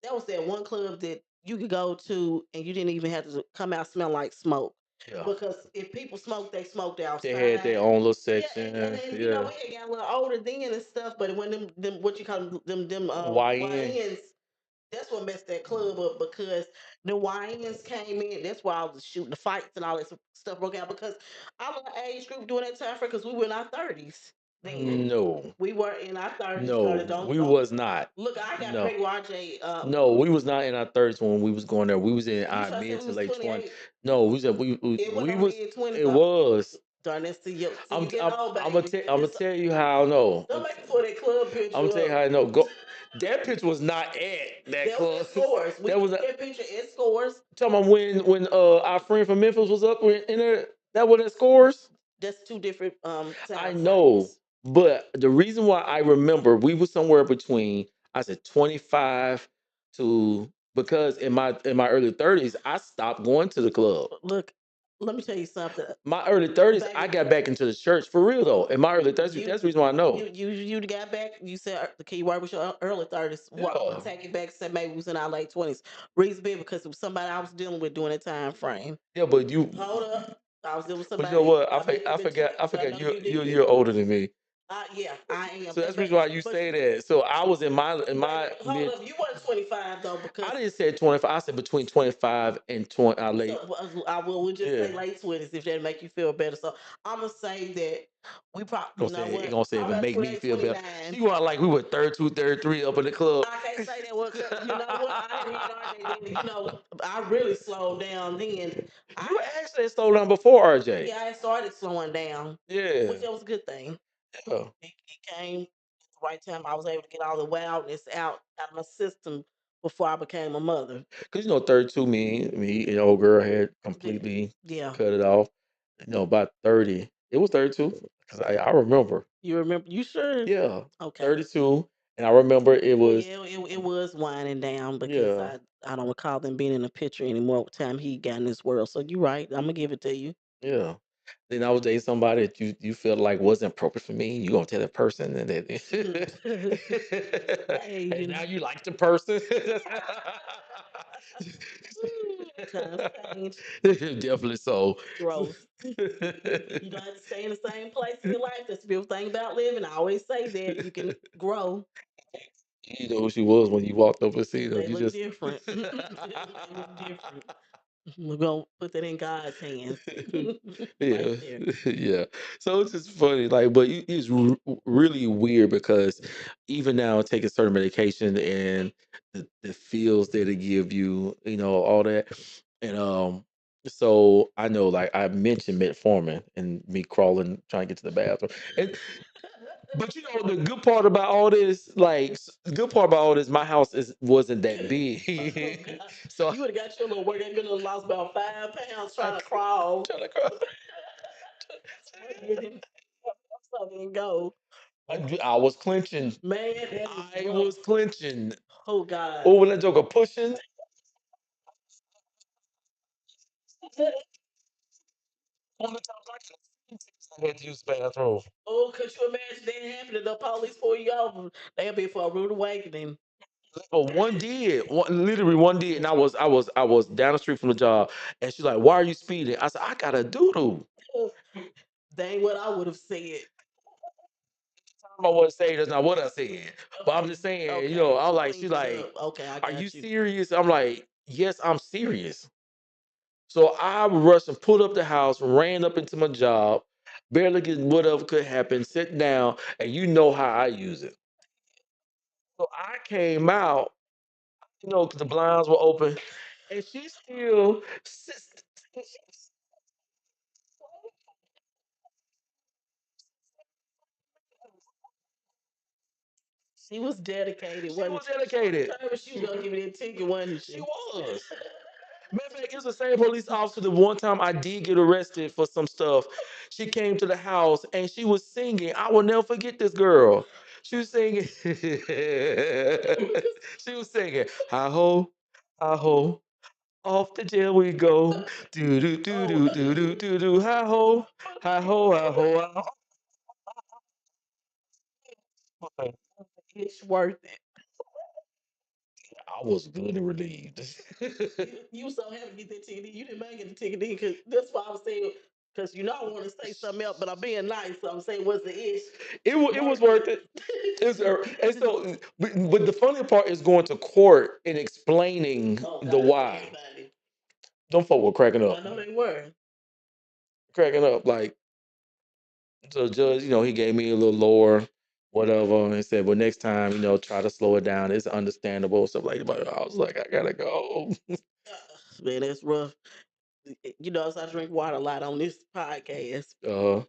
that was that one club that you could go to and you didn't even have to come out smelling like smoke. Yeah, Because if people smoked, they smoked they had outside. their own little Yeah, section. and you know Yeah, we had got a little older then and stuff, but when them what you call them YN. YNs, that's what messed that club up because the YNs came in. That's why I was shooting the fights and all that stuff broke out because I'm an age group during that time frame because we were in our 30s then. No, We were in our 30s, 30. no, Don't we don't was not. look. I got No, pregnant with RJ. no, we was not in our thirties when we was going there. We was in You our try to say mid we to was late 20. 28. No, we said It wasn't we no was. mid 20s It though. was. Darn, that's see you getting old, baby. I'm gonna It's tell you how I know. don't make me pull that club I'm gonna picture tell you how up. I know. Go. That picture was not at that That was club. at Scores. We That was took that picture at Scores. talking about when our friend from Memphis was up in there. That wasn't scores. That's two different I time know, frames. but the reason why I remember we was somewhere between I said 25 to because in my early 30s I stopped going to the club. Look, let me tell you something, My early 30s I baby. got back into the church for real though. In my early 30s, You that's the reason why I know. you got back. You said the key word was your early 30s. What Yeah, take it back? Said maybe we was in our late 20s. Reason being because it was somebody I was dealing with during that time frame. yeah, Hold up, I was dealing with but you know somebody. what? I've been in I 20s. I forgot know you did. you're older than me. Yeah, I am. So that's the reason why you But say that. So I was in baby, my hold mid. up. You weren't 25 though I because didn't say 25. I said between 25 and 20. I so late. I will. We'll just Yeah. say late 20s if that make you feel better. So I'm gonna say that we probably, you know It what, gonna say if probably it about make me 28, feel better. 29. She want like we were 32, 33 up in the club. I can't say that. Well, you know what? I didn't hit RJ then. You know, I really slowed down then. I You actually slowed down before RJ. Yeah, I started slowing down, Yeah. which that was a good thing. Yeah. He came at the right time. I was able to get all the wildness out of my system before I became a mother. Cause you know, 32 me and the old girl had completely Yeah, cut it off. You know, about 30. It was 32. Cause I remember. you remember? You sure? Yeah. Okay. 32. And I remember it Well, was yeah, it was winding down because yeah. I don't recall them being in the picture anymore at the time he got in this world. So you're right. I'm gonna give it to you. Yeah. Then I was dating somebody that you felt like wasn't appropriate for me. You gonna tell that person and that Hey, and you now know, you like the person. times change, Definitely so. growth. You don't have to stay in the same place in your life. That's the beautiful thing about living. I always say that you can grow. You know who she was when you walked up and seen her. They You look just different. They look different. We're gonna put that in God's hands. Right yeah, there. yeah. So it's just funny, like, but it's really weird because even now taking certain medication and the feels that it give you, you know, all that, and so I know, like I mentioned metformin and me crawling trying to get to the bathroom, and but you know the good part about all this, like the good part about all this, my house wasn't that Oh big, God. so You would have got your little work. You would have lost about 5 pounds I trying to crawl. trying to crawl. You didn't so didn't go. I was clenching. Man, that is I rough. was clenching. Oh God. Oh, when that joker pushing, one of the times I had to use the bathroom. Oh, could you imagine that happening? The police pull you over. They'll be for a rude awakening. Oh, one did. One literally one did. And I was down the street from the job. And she's like, why are you speeding? I said, I got a doodle. They ain't what I would have said. I wasn't saying that's not what I said. But I'm Okay. just saying, Okay. I'm To like, clean she's it like, up. Okay, I are you got you. serious? I'm like, yes, I'm serious. So I rushed and pulled up the house, ran up into my job, barely getting whatever could happen, sit down, and you know how I use it. So I came out, 'cause the blinds were open, and she still She was dedicated, she wasn't was she? She was dedicated. determined she was gonna give me that ticket, wasn't She she? was. Matter of fact, it's the same police officer the one time I did get arrested for some stuff. She came to the house and she was singing. I will never forget this girl. She was singing. She was singing. Hi ho, hi ho. Off to jail we go. Do do do Oh, do do do do do. Hi ho, hi ho, hi ho, hi ho. it's worth it. I was good and relieved. You so happy to get that ticket. You didn't make it the ticket because that's why I was saying. Because I want to say something else, but I'm being nice. So I'm saying, what's the ish? It was Worth worth it. it. And so, but the funny part is going to court and explaining Oh the God, that's for why. everybody. Them folk were cracking I up, know they were. cracking up. Like, so the judge, he gave me a little lower, whatever, and said, well, next time, try to slow it down. It's understandable, stuff like that. But I was like, I gotta go. Man, that's rough. As I drink water a lot on this podcast, Uh,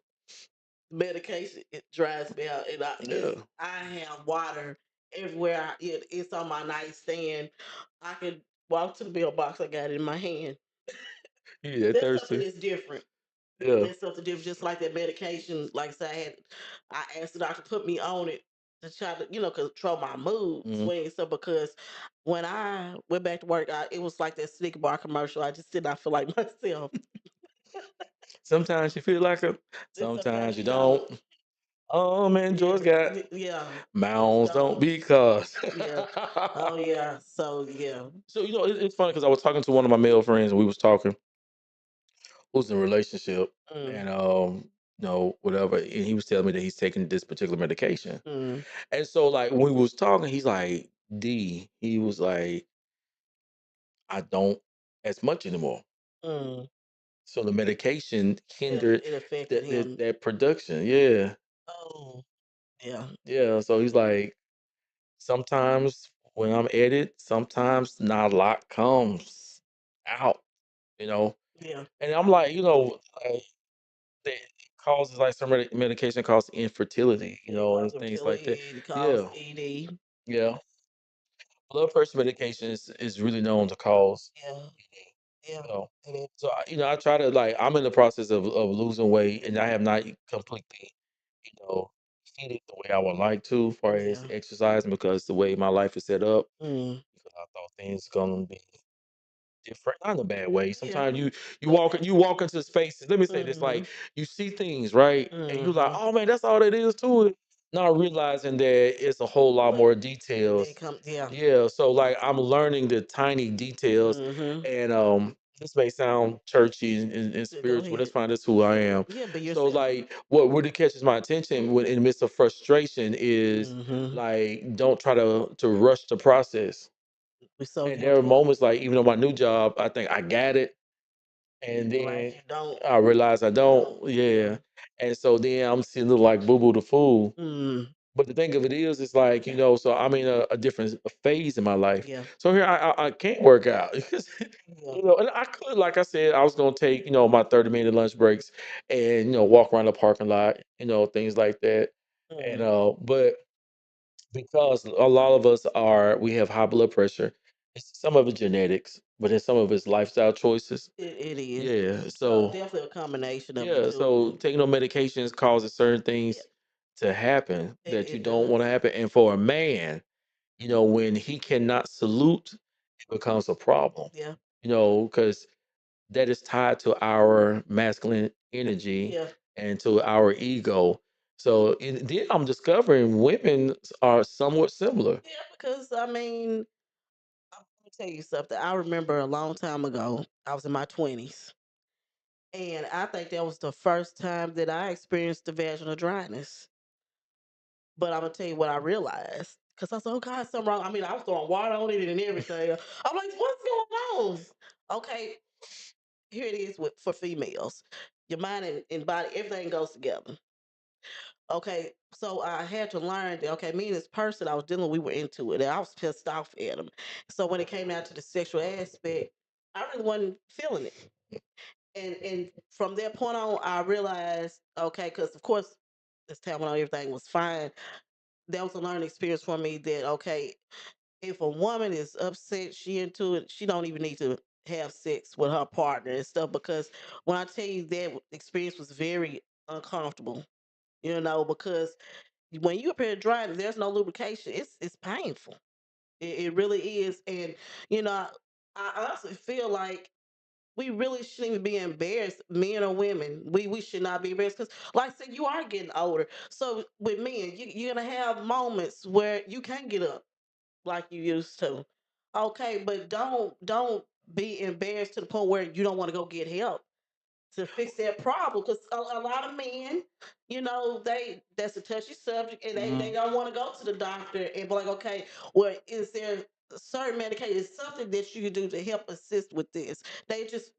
medication it dries me out, and yeah, I have water everywhere. It's on my nightstand. I could walk to the mailbox. I got it in my hand. yeah, That's something thirsty. that's different. Yeah. That's something different. Just like that medication. Like I said, I asked the doctor to put me on it to try to control my mood Mhm. swings. So because when I went back to work, it was like that Snicker bar commercial. I just did not feel like myself. Sometimes you feel like it, And sometimes sometimes you you don't. don't. Oh man, Yeah, George got yeah. Just mounds don't don't. be cuz. Yeah. Oh yeah. So yeah. So it's funny because I was talking to one of my male friends and we was talking who's in a relationship Mm, and whatever, and he was telling me that he's taking this particular medication. mm, And so like when we was talking, he's like, D, he was like, I don't as much anymore. mm. So the medication It hindered it affected that him. that production. Yeah. Oh yeah. Yeah. So he's like, sometimes when I'm at it, sometimes not a lot comes out, you know. Yeah. And I'm like, that causes like some medication causes infertility, It and caused things like that. fertility. It caused Yeah, ED. yeah. Blood pressure medication is really known to cause Yeah. Yeah. you know. It is. So I try to like I'm in the process of losing weight, and I have not completely you know hit it the way I would like to, as far as Yeah. exercising, because the way my life is set up, Mm. because I thought things gonna be different, not in a bad way. Yeah. Sometimes you walk into spaces. Let me say this, Mm-hmm. like you see things, right? And you're like, Mm-hmm. oh man, that's all that is to it. Not realizing that it's a whole lot But more it details. comes. Yeah. Yeah. So like I'm learning the tiny details. Mm-hmm. And this may sound churchy and Yeah, go spiritual, but that's ahead. fine, that's who I am. Yeah. Be So yourself. like what really catches my attention when in the midst of frustration is Mm-hmm. like don't try to rush the process. We're so And there are guilty of. moments like even on my new job, I think I got it, You and realize then you don't. I realize I You don't. don't. Yeah. Yeah, and so then I'm sitting there like boo boo the fool. Mm. But the thing of it is, it's like so I'm in a different phase in my life. Yeah. So here I can't work out because Yeah. and I could, like I said, I was gonna take my 30-minute lunch breaks and walk around the parking lot, things like that. And Mm. but because a lot of us we have high blood pressure. Some of it's genetics, but then some of it's lifestyle choices. It is. Yeah. So Definitely a combination of the yeah. two. So taking no medications causes certain Yeah. things to happen that you It don't want to does. happen. And for a man, when he cannot salute, it becomes a problem. Yeah. Because that is tied to our masculine energy Yeah. and to our ego. So then I'm discovering women are somewhat similar. Yeah, because I mean, I'm gonna tell you something. I remember a long time ago, I was in my 20s, and I think that was the first time that I experienced the vaginal dryness. But I'm gonna tell you what I realized. Cause I said, oh God, something wrong. I mean, I was throwing water on it and everything. I'm like, what's going on? Okay, here it is for females. Your mind and body, everything goes together. Okay, so I had to learn that, okay, me and this person I was dealing with, we were into it. And I was pissed off at him. So when it came down to the sexual aspect, I really wasn't feeling it. And from that point on, I realized, okay, because of course, this time when everything was fine, that was a learning experience for me that, okay, if a woman is upset, she into it, she don't even need to have sex with her partner and stuff, because when I tell you that experience was very uncomfortable, because when you appear dry, there's no lubrication. It's painful. It really is, and you know, I honestly feel like we really shouldn't even be embarrassed, men or women. We should not be embarrassed because, like I said, you are getting older. So with men, you're gonna have moments where you can't get up like you used to. Okay, but don't be embarrassed to the point where you don't want to go get help to fix that problem, because a lot of men, that's a touchy subject, and they Mhm. don't want to go to the doctor and be like, okay, well, is there a certain medication, is something that you can do to help assist with this? They just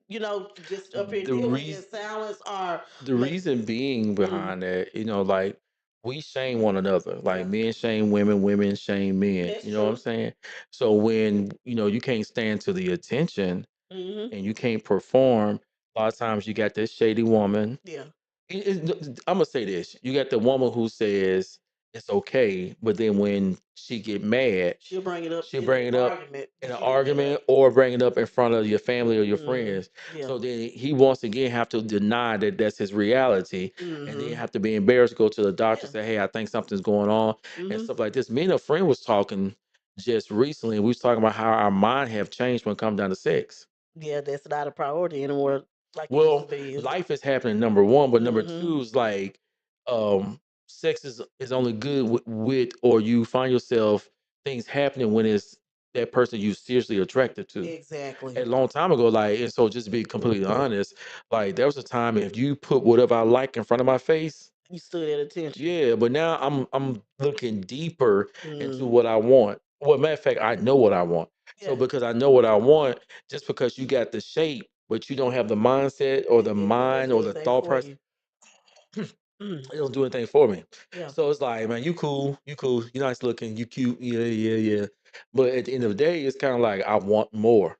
up here The deal with it in reason silence or the make reason being mm, behind that, like we shame one another. Like yeah, men shame women, women shame men. that's You know what I'm true. saying? So when you can't stand to the attention Hmm. and you can't perform, a lot of times you got this shady woman. Yeah, I'm gonna say this: you got the woman who says it's okay, but then when she get mad, she'll bring it up she'll in an bring it up argument in that an you didn't have. argument or bring it up in front of your family or your Hmm. friends. Yeah. So then he once again have to deny that that's his reality, and then Hmm. have to be embarrassed to go to the doctor Yeah. say, "Hey, I think something's going on," and Hmm. stuff like this. Me and a friend was talking just recently, and we was talking about how our mind have changed when it comes down to sex. Yeah, that's not a priority anymore like it used to Well, be. life is happening, number one, but number Hmm. two is like, sex is only good with or you find yourself things happening when it's that person you seriously attracted to. A Exactly. long time ago, like, and so just to be completely honest, like there was a time if you put whatever I like in front of my face, You stood at attention. yeah, but now I'm looking deeper into Mm. what I want. Well, matter of fact, I know what I want. So Yeah. because I know what I want, just because you got the shape, but you don't have the mindset or the It don't mind do or the anything thought for process, you. Mm. it don't do anything for me. Yeah. So it's like, man, you cool, you nice looking, you cute, yeah, yeah, yeah. But at the end of the day, it's kind of like I want more.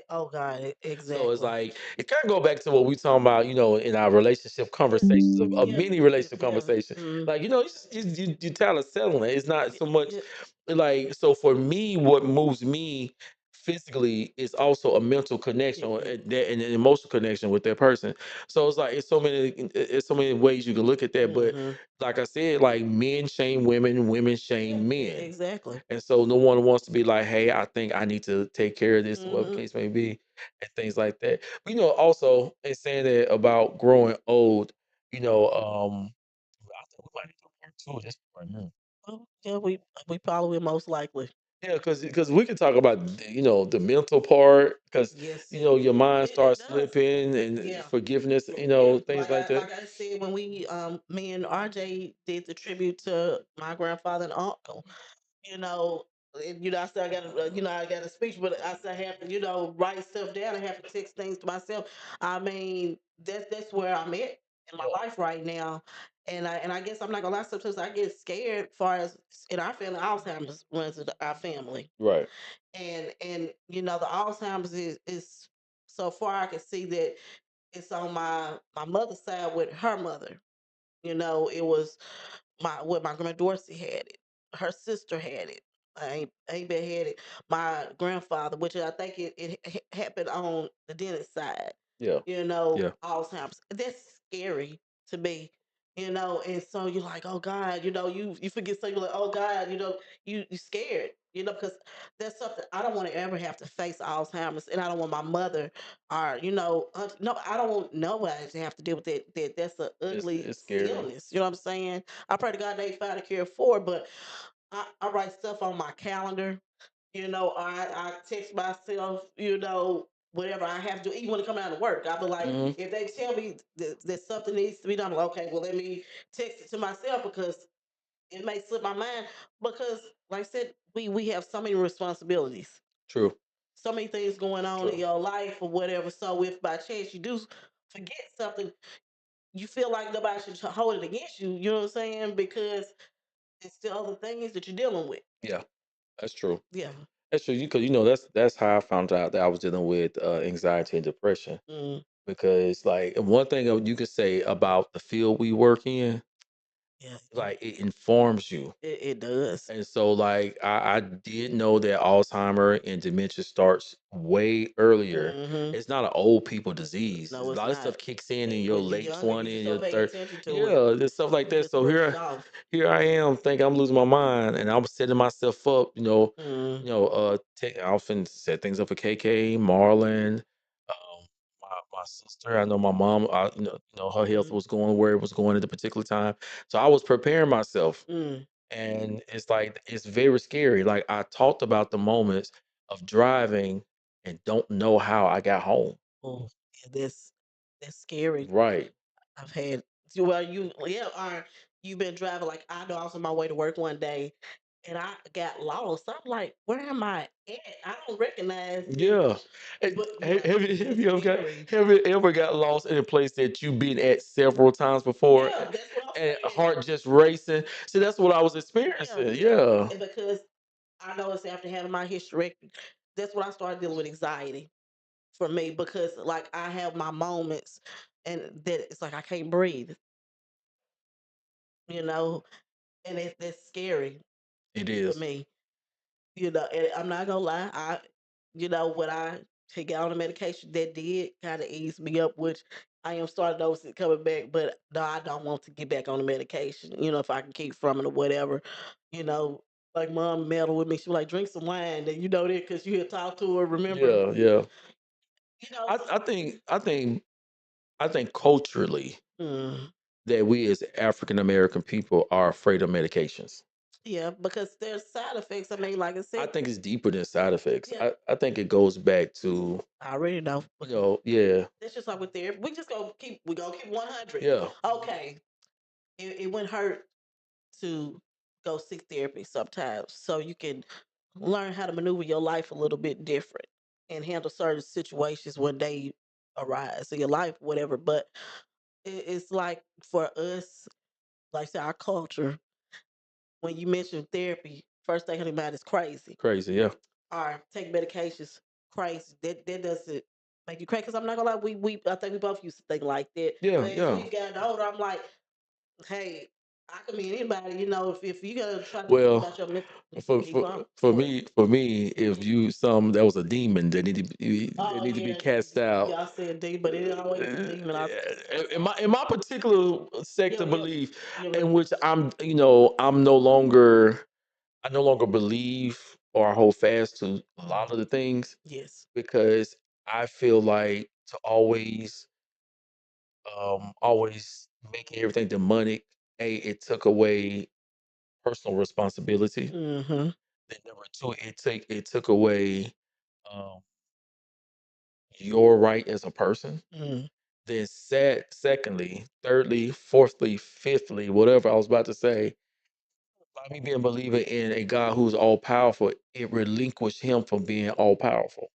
Oh God, So it's exactly. like it kind of go back to what we talking about, in our relationship conversations, of Yeah. many relationship Yeah. conversations. Mm. Like you tired of settling. It's not so much Yeah. like so for me. What moves me physically is also a mental connection Yes. and an emotional connection with that person. So it's like it's so many ways you can look at that. But Hmm. like I said, like men shame women, women Yeah. shame men. Exactly. And so no one wants to be like, hey, I think I need to take care of this, or whatever the Hmm. case may be, and things like that. But, also in saying that about growing old, I think we might need to do part two of this right now. Oh, yeah. We probably will most likely. Yeah, because we can talk about the mental part, because Yes. your mind It starts does. slipping and Yeah. forgiveness, Yeah, things like that. like I said, when me and RJ did the tribute to my grandfather and uncle, you know, and, I still got I got a speech, but I still have to write stuff down. I have to text things to myself. I mean, that's where I'm at in my Yeah, life right now, and I guess I'm not gonna lie. Sometimes I get scared, far as in our family, Alzheimer's runs in our family, right. and the Alzheimer's is so far I can see that it's on my mother's side with her mother. It was my grandma Dorsey had it. Her sister had it. I ain't been had it. My grandfather, which I think it happened on the dentist side. Yeah, yeah, Alzheimer's. That's scary to me. And so you're like, oh God, you forget, so you're like, oh God, you scared, because that's something I don't want to ever have to face Alzheimer's, and I don't want my mother or no, I don't want nobody to have to deal with that's an ugly It's scary. illness. You know what I'm saying? I pray to God they find a cure for it, but I write stuff on my calendar. I text myself, whatever I have to do, even when I come out of work. I'll be like, Hmm. if they tell me that something needs to be done, I'm like, okay, well, let me text it to myself because it may slip my mind. Because, like I said, we have so many responsibilities, True. so many things going on in True. your life or whatever. So if by chance you do forget something, you feel like nobody should hold it against you. You know what I'm saying? Because it's still other things that you're dealing with. Yeah, that's true. Yeah. That's true. Because that's how I found out that I was dealing with anxiety and depression. Mm, Because like one thing you could say about the field we work in, yeah. like it informs you. It does. And so, like, I did know that Alzheimer and dementia starts way earlier. Hmm. It's not an old people disease. No, A it's lot of not. stuff kicks in your When you're late younger, you 20s, just and don't your pay 30s. attention to it. Yeah, there's stuff like You that. just So brush it off. here I am, thinking I'm losing my mind, and I'm setting myself up. Mm, I often set things up for KK, Marlon, my sister. I know my mom. Her health mm, was going where it was going at a particular time, so I was preparing myself, mm. and it's like it's very scary. Like I talked about the moments of driving and don't know how I got home. Oh, yeah, that's scary. Right. I've had yeah, or you've been driving, like I know I was on my way to work one day and I got lost. I'm like, where am I at? I don't recognize this, Yeah. but Have it's you ever scary. got lost in a place that you've been at several times before, Yeah, that's what I'm and saying. heart just racing? See, that's what I was Yeah. experiencing. Yeah. And because I know it's after having my hysterectomy, that's when I started dealing with anxiety for me because like I have my moments and that it's like I can't breathe, you know, and that's scary It for is. me, and I'm not gonna lie, when I take out on the medication that did kind of ease me up, which I am starting to notice it coming back, but no, I don't want to get back on the medication, if I can keep from it or whatever, you know. Like mom meddled with me. She was like, drink some wine. And you know that because you had talked to her, remember? Yeah, yeah. I, So I think I think I think culturally mm, that we as African American people are afraid of medications. yeah, because there's side effects. I mean, like I I said, think it's deeper than side effects. yeah, I think it goes back to, I already know because yeah, that's just like with therapy. We gonna keep 100. yeah, Okay, it wouldn't hurt to go seek therapy sometimes so you can learn how to maneuver your life a little bit different and handle certain situations when they arise in your life, whatever. But it's like for us, like I said, our culture, when you mention therapy, first thing in your mind is crazy crazy, yeah, or take medications, crazy. That doesn't make you crazy. Because I'm not gonna lie, we I think we both used to think like that. yeah, But as yeah. we've gotten older, I'm like, hey, I can meet anybody. If you gotta try to do something Well, about your mental, for keep for on for do it. me, if you some that was a demon that Oh need to be yeah, cast out. y'all said demon, but it ain't always a demon. In my particular sect Yeah, of yeah, belief, yeah, in which I no longer believe or hold fast to a lot of the things, yes, because I feel like to always making everything demonic. It took away personal responsibility. mm-hmm, Then number two, it took away um, your right as a person. mm, Then secondly, thirdly, fourthly, fifthly, whatever I was about to say, by me being a believer in a God who's all powerful, it relinquished him from being all powerful.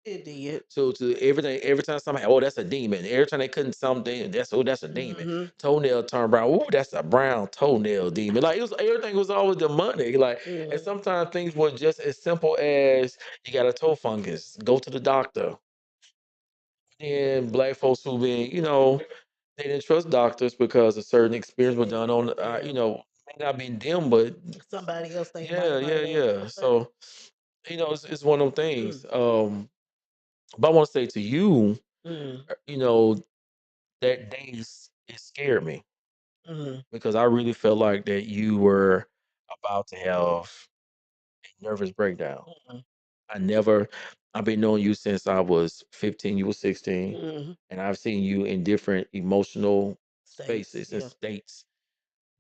it did. So to everything, every time somebody, oh, that's a demon. Every time they couldn't something, that's a demon. Mm-hmm, Toenail turned brown. Ooh, that's a brown toenail demon. Like everything was always demonic. Like, and mm, sometimes things were just as simple as you got a toe fungus, go to the doctor. And black folks who been, they didn't trust doctors because a certain experience was done on, yeah, may not been them, but somebody else they might yeah, have yeah, heard of. yeah. But So, it's one of them mm, things. But I want to say to you, mm, that day it scared me. Mm-hmm. because I really felt like that you were about to have a nervous breakdown. Mm-hmm. I never, I've been knowing you since I was 15, you were 16, Mm-hmm. and I've seen you in different emotional States, spaces and yeah, states,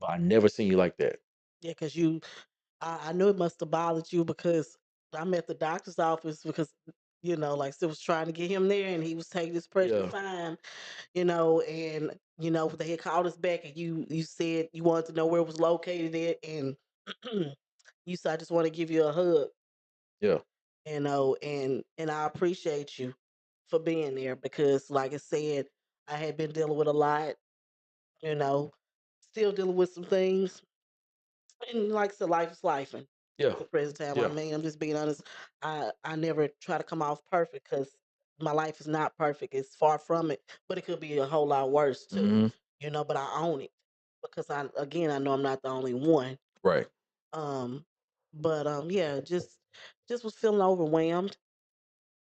but I never seen you like that. yeah, because I knew it must have bothered you because I'm at the doctor's office because like they was trying to get him there and he was taking his precious Yeah, time, and they had called us back and you said you wanted to know where it was located at and you said I just want to give you a hug, yeah, and I appreciate you for being there because like I said, I had been dealing with a lot, you know, still dealing with some things. And like I said, life is life. And yeah, at the present time, I yeah. mean, I'm just being honest. I never try to come off perfect because my life is not perfect. It's far from it, but it could be a whole lot worse too. Hmm. But I own it because I know I'm not the only one. Right. Um, but yeah, just was feeling overwhelmed,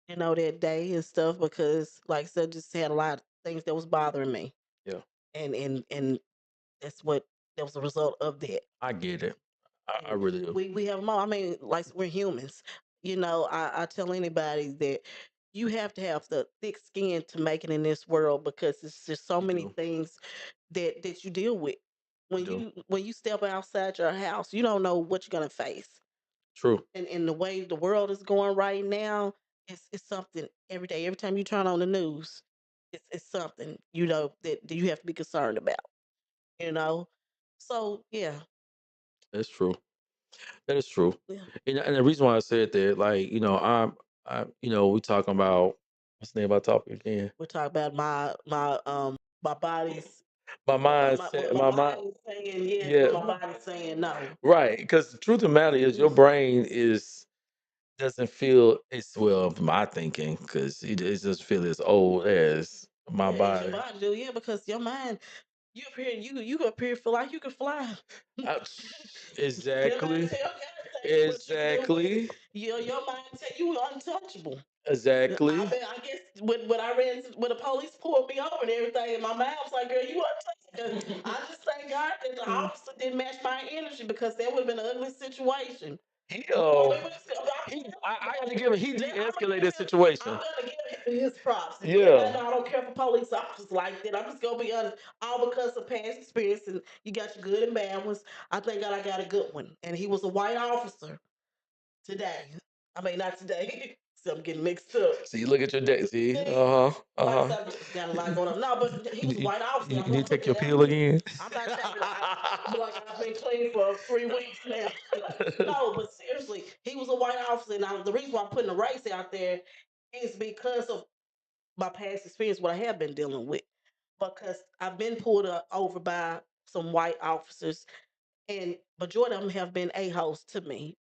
that day and stuff because, like I said, just had a lot of things that was bothering me, Yeah, and that's what that was a result of that. I get it. I And really do. we have more. I mean, like we're humans. I tell anybody that you have to have the thick skin to make it in this world because it's just so You many do. things that you deal with. You When do. you step outside your house, you don't know what you're gonna face. True. And the way the world is going right now, it's something every day. Every time you turn on the news, it's something that you have to be concerned about. You know, so yeah, That's true. That is true. yeah. And the reason why I said that, like, we talking about what's the name of our topic again? We're talking about my body's My what mindset, my my mind. body's saying yes, Yeah, but my body's saying no. right. Because the truth of the matter is, your brain is doesn't feel it's well, my thinking, because it doesn't feel as old as my Yeah, as your body. body do, yeah, because your mind, you up here feel like you can fly. I- Your mind exactly, tell you everything what you can do with it. exactly, Your mind tell you untouchable. I exactly. bet I guess when I ran when the police pulled me over and everything, and my mind was like, "Girl, you untouchable." I just thank God that the officer didn't match my energy because that would have been an ugly situation. He I mean, I got to give him. He I'm gonna de-escalated give the him. I'm situation. gonna give him his props. And yeah, Yeah, I don't care for police officers like that. I'm just gonna be honest. All because of past experience, and you got your good and bad ones. I think God, I got a good one, and he was a white officer today. I mean, not today. So I'm getting mixed up. see, look at your day. See, See, like I uh-huh. said, I just got a lot going on. No, but he You, was a you, white officer. I'm you gonna need to put take your that out pill there. again. I'm not taking. I feel like I've been clean for 3 weeks now. No, but seriously, he was a white officer, and the reason why I'm putting the race out there is because of my past experience, what I have been dealing with. Because I've been pulled over by some white officers, and majority of them have been a-holes to me.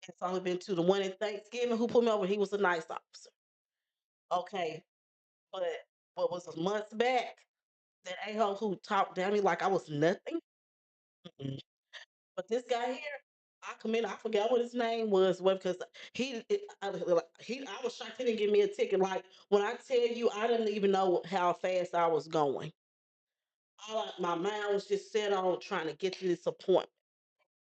It's only been to the one in Thanksgiving who pulled me over. He was a nice officer. Okay, but what was a months back, that a-hole who talked down me like I was nothing. Mm-mm. But this guy here, I come in, I forgot what his name was, what because I was shocked he didn't give me a ticket. Like when I tell you, I didn't even know how fast I was going. My mind was just set on trying to get to this appointment,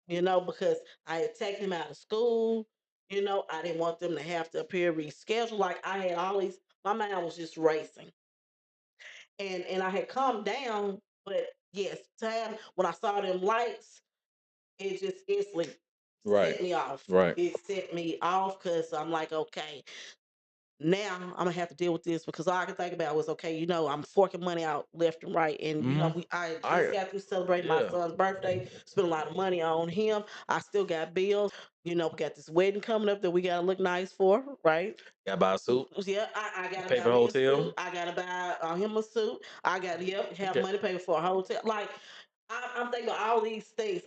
because I had taken him out of school. I didn't want them to have to appear rescheduled. Like I had always, my mind was just racing, and I had calmed down. But yes, time when I saw them lights, it just instantly Right, set me off. right. It set me off because I'm like, okay, now I'm gonna have to deal with this because all I could think about was, okay, I'm forking money out left and right, and Hmm. I just I got through celebrating my Yeah. son's birthday, spent a lot of money on him. I still got bills. We got this wedding coming up that we gotta look nice for, right? Got to buy a suit, Yeah, I gotta pay buy for the me a hotel. suit. I gotta buy him a suit. I gotta have Okay. money paid for a hotel. Like I'm thinking of all these things.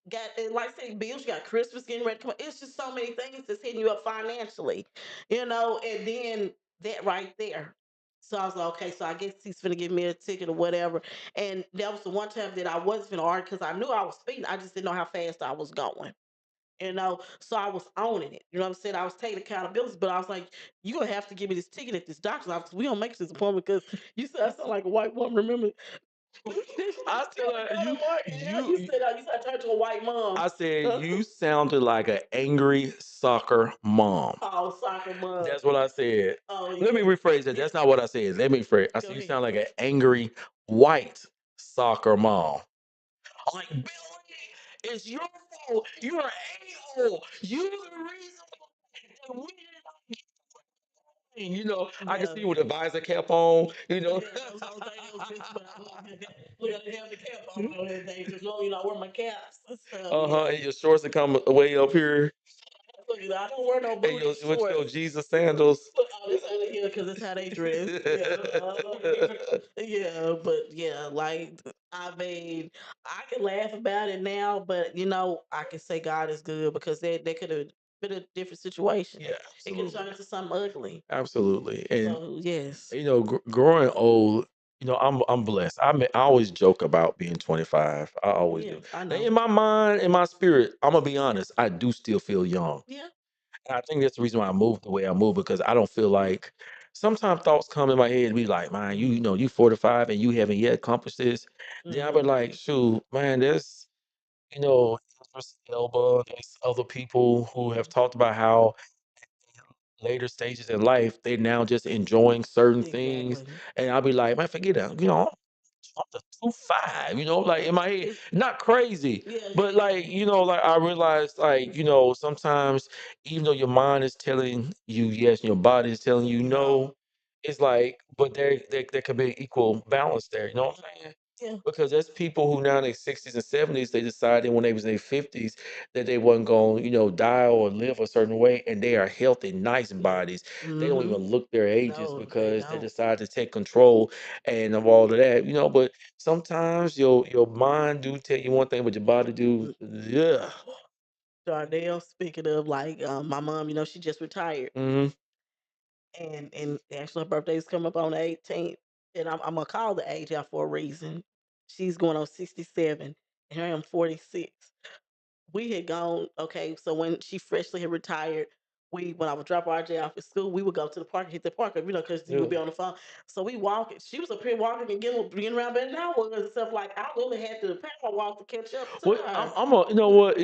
Got and like I say bills. You got Christmas getting ready to come. It's just so many things that's hitting you up financially, And then that right there. So I was like, okay, so I guess he's gonna give me a ticket or whatever. And that was the one time that I wasn't gonna argue because I knew I was speeding. I just didn't know how fast I was going. So I was owning it. You know what I'm saying? I was taking accountability, but I was like, you're gonna have to give me this ticket at this doctor's office. We don't make this appointment because you said I sound like a white woman, remember? I tell her You said I turned to a white mom. I said you sounded like an angry soccer mom. Oh, soccer mom. That's what I said. Oh Let me yeah. rephrase that. That's not what I said. Let me rephrase. I Go said you ahead. sound like an angry white soccer mom. I'm like, Billy, it's your fault. You're an a-hole. You're the reason that we didn't. I can Yeah. see with the visor cap on, Yeah, those whole thing it was just about look at the have the cap on and everything. Just know I wear my caps and stuff. Yeah. Uh-huh. And your shorts that come way up here. Look, I don't wear no And booty your with your shorts. Jesus sandals. Look, oh, this ain't here because it's how they dress. Yeah, yeah, but yeah, like I mean, I can laugh about it now, but I can say God is good because that could have been a different situation. Yeah, It could have turned absolutely. into something ugly. Absolutely. And So yes, growing old, I'm blessed. I always joke about being 25. I always yeah, do. I Now, know. in my mind, in my spirit, I'm gonna be honest. I do still feel young. Yeah. And I think that's the reason why I moved the way I move because I don't feel like sometimes thoughts come in my head and be like, man, you 45 and you haven't yet accomplished this. Then I'll be Hmm. like, shoot, man, you know, Idris Elba, there's other people who have talked about how later stages in life, they now just enjoying certain things. Exactly. And I'll be like, man, forget that. I'm the 2'5", like in my head, It's, not crazy. yeah, But like, like I realized like, sometimes even though your mind is telling you yes and your body is telling you no. no, it's like, but there could be equal balance there, you know what I'm saying? Yeah. Because there's people who now in their 60s and 70s, they decided when they was in their 50s that they wasn't going to, die or live a certain way. And they are healthy, nice bodies. They don't Mm-hmm. even look their ages No, they because they don't. decide to take control and of all of that, But sometimes your mind do tell you one thing, but your body do, Mm. yeah. Darnell, speaking of like my mom, she just retired, Hmm. and actually her birthday's coming up on the 18th, and I'm gonna call the age out for a reason. She's going on 67, and I am 46. We had gone, okay, so when she freshly had retired, when I would drop RJ off at school, we would go to the park, hit the park, because you Yeah. would be on the phone. So we walking. She was up here walking and getting around better than I was and stuff. Like I really had to power walk to catch up to What her. I'm gonna, you know what,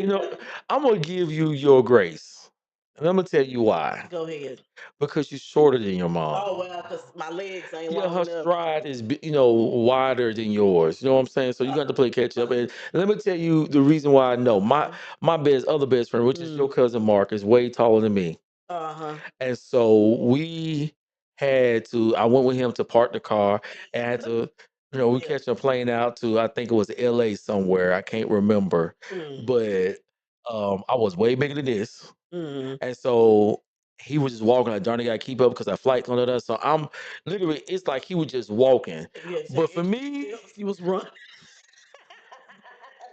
I'm gonna give you your grace, and I'm gonna tell you why. Go ahead. Because you're shorter than your mom. Oh well, because my legs ain't Yeah, long her enough. stride is, wider than yours. You know what I'm saying? So you got to play catch up. And let me tell you the reason why I know my other best friend, which is your Mm. cousin Mark, is way taller than me. Uh-huh. And so we had to. I went with him to park the car and had to. We Yeah. catch a plane out to I think it was L.A. somewhere. I can't remember, Mm. but I was way bigger than this. Mm. And so he was just walking like Johnny got to keep up because our flight coming to us. So I'm literally, it's like he was just walking. Yeah, But take for extra me, steps. You was running.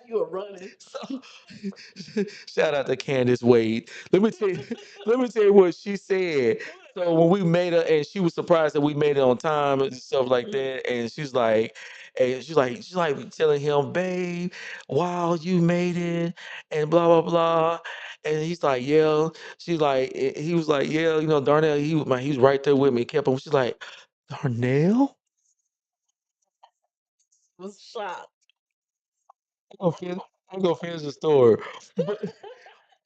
You were running. so shout out to Candace Wade. Let me tell you what she said. So when we made her, and she was surprised that we made it on time and stuff like Mm. that. And she's like telling him, babe, wow, you made it, and blah blah blah. And he's like, yeah. She's like, he was like, yeah, Darnell, he was right there with me. Kept him. She's like, Darnell. Was shocked. I'm gonna finish, I'm gonna finish the story. But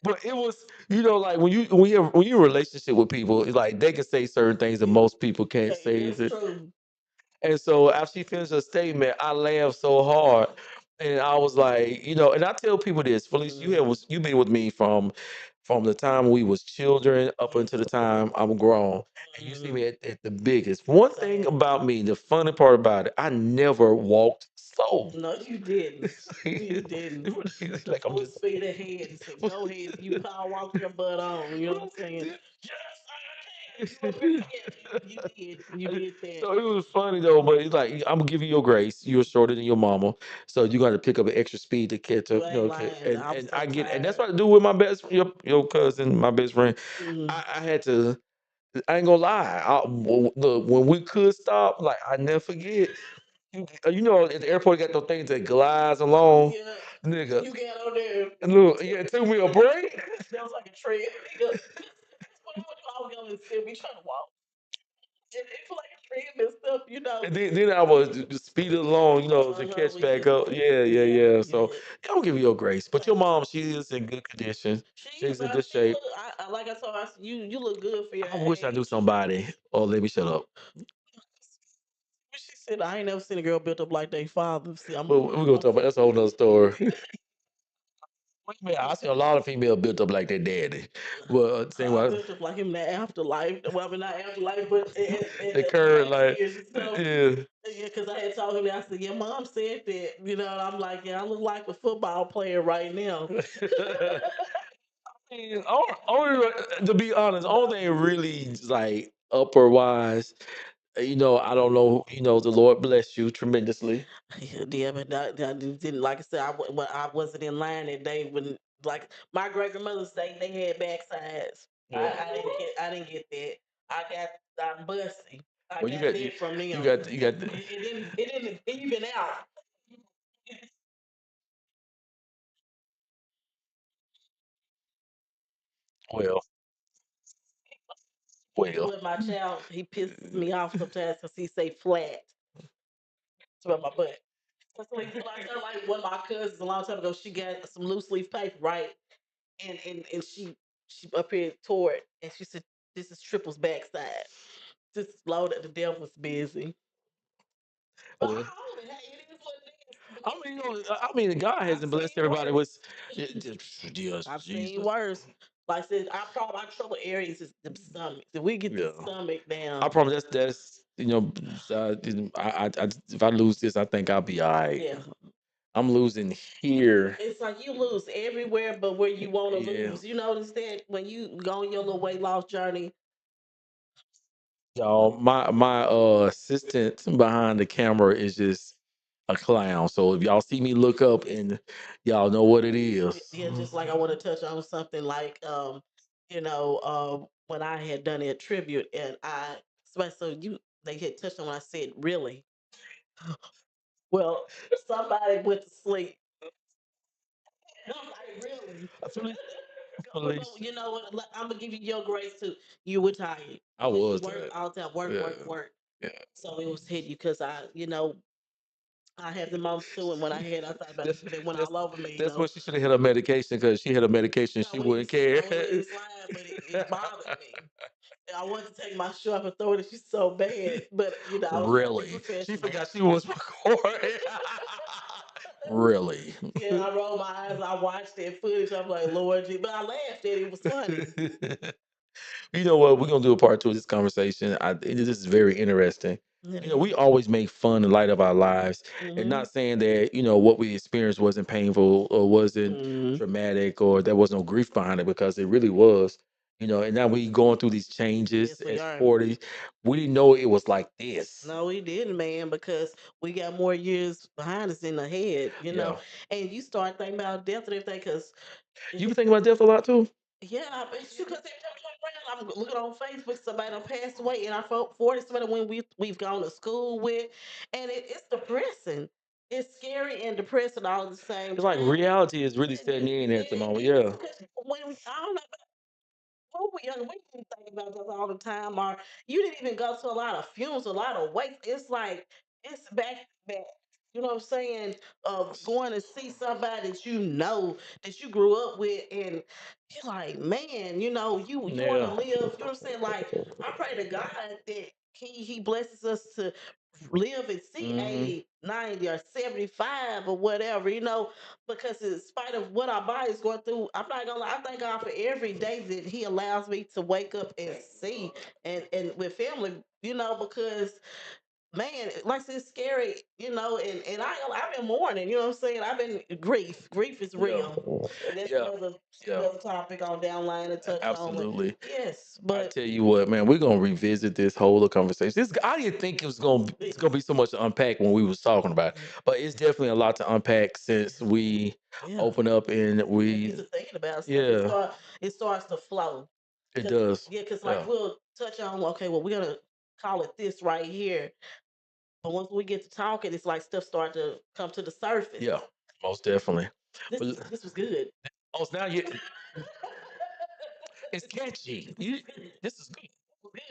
But it was, like when you're in a relationship with people, it's like they can say certain things that Yeah. most people can't Okay, say. that's true. And so after she finished her statement, I laughed so hard. And I was like, and I tell people this, Felicia, Mm. you've been with me from the time we was children up Yes. until the time I'm grown. And you see Mm. me at the biggest. One thing Same. about me, the funny part about it, I never walked slow. No, you didn't. You didn't. The Like I'm full just speed ahead and said, "Go ahead." You power walk your butt on. You know what I'm saying? Yes, I can. You did. You did that. So it was funny though, but it's like I'm gonna give you your grace. You're shorter than your mama, so you got to pick up an extra speed to catch You up. ain't lying. I was And so I get, and that's tired. what I do with my your cousin, my best friend. Mm. I had to. I ain't gonna lie. Look, when we could stop, like I never forget. At the airport, you got those things that glides along, Yeah. nigga. You got on there. And look, yeah, it took me a break. That was like a treadmill. That's what I would call going and sit. We trying to walk. It was like a treadmill up, you know. And then I was just speed along, to catch We back just, up. Yeah, yeah, yeah, yeah. yeah. So I'll give you your grace. But your Thank you. mom, she is in good condition. She, She's in but good she shape. look, like I told her, I said, you look good for your I wish I knew age. somebody. Oh, let me shut up. She said, I ain't never seen a girl built up like they father. See, But we're gonna I'm talk about that's a whole nother story. Wait a minute, I see a lot of females built up like their daddy. Well, same I way, built up like him in the afterlife. Well, I mean, not afterlife, but in the the current later like, years and stuff. yeah. Yeah, because I had told him that. I said, "Your mom said that." You know, and I'm like, "Yeah, I look like a football player right now." mean, to be honest, only thing really like upper wise, I don't know. The Lord bless you tremendously. Yeah, but I didn't like I said. When I wasn't in line that day when like my great grandmother's day, they had backsides. Yeah. I didn't get that. I got I'm bussy. I Well, you got got that from you them. got you got It didn't even out. well, well. But my child, he pisses me off sometimes because he say flat to my butt. That's like one of my cousins a long time ago. She got some loose leaf paper, right? And she up here tore it, and she said, "This is Triple's backside." Just slow that the devil's busy. But I Well, own it. Hey, it is what it is. God I've hasn't blessed seen everybody worse. with. Yes, I've seen Jesus. worse. Like I said, my trouble areas is the stomach. If we get the Yeah, stomach I down, promise. That's if I lose this, I think I'll be all right. yeah, I'm losing here. it's like you lose everywhere but where you want to Yeah. lose. You notice that when you go on your little weight loss journey. Y'all, my assistant behind the camera is just a clown. So if y'all see me look up and y'all know what it is. Yeah, just like I want to touch on something like when I had done a tribute and so you they had touched on when I said really. Well, somebody went to sleep. I'm like, really? Police, But police. you know what? I'm gonna give you your grace too. You were tired I because you was work that. all the time, work, Yeah, work, work. yeah. So it was hit you because I have the moments too, and when I thought about That's it, they went that's all over me. that's when she should have hit her medication because she had a medication she wouldn't care. I was in slime, but it bothered me. And I wanted to take my shoe off and throw it at you so bad, but I was trying to be Really, she professional. forgot she was recording. Really. Yeah, I rolled my eyes. I watched that footage. I'm like, Lord, but I laughed at it. It was funny. You know what? We're gonna do a part two of this conversation. This is very interesting. It We is. always make fun and light of our lives, and Mm-hmm. not saying that what we experienced wasn't painful or wasn't Mm-hmm. traumatic or there was no grief behind it because it really was. And now we going through these changes Yes, we as are. 40. We didn't know it was like this. No, we didn't, man, because we got more years behind us in the head, Yeah. and you start thinking about death and everything, because You been thinking about death a lot too? yeah, I bet you because every time I turn around, I'm looking on Facebook, somebody done passed away, and I 40 somebody when we've gone to school with, and it's depressing. It's scary and depressing all at the same It's like time. reality is really setting in at the moment. It is Yeah. because I don't know when we young, we didn't think about this all the time, or you didn't even go to a lot of funerals, a lot of wakes. It's like it's back to back. You know what I'm saying? Of going to see somebody that you grew up with, and you're like, man, you want to Yeah. live. You know what I'm saying? Like I pray to God that He blesses us to live and see Hmm. 80, 90, or 75 or whatever, because in spite of what our body's going through, I'm not gonna lie, I thank God for every day that He allows me to wake up and see and with family, because man, like I said, it's scary, and I've been mourning, you know what I'm saying? I've been grief is Yeah. real, and that's Yeah. Yeah. another topic on downline to touch on. But Absolutely. yes, I but tell you what, man, we're gonna revisit this whole conversation. I didn't think it's gonna be so much to unpack when we was talking about it, but it's definitely a lot to unpack since we yeah, open up and and get we to thinking about stuff. yeah, It starts to flow. it Cause does. yeah, cause like Yeah, we'll touch on, okay, well, we're gonna call it this right here. But once we get to talking, it's like stuff start to come to the surface. yeah, most definitely. This But was this was good. oh, so now it's catchy. This was good. This is good. This was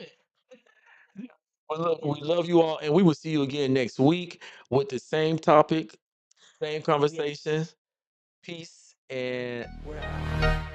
good. Well, look, we love you all, and we will see you again next week with the same topic, same Oh, yes. conversation. Peace, and we're out.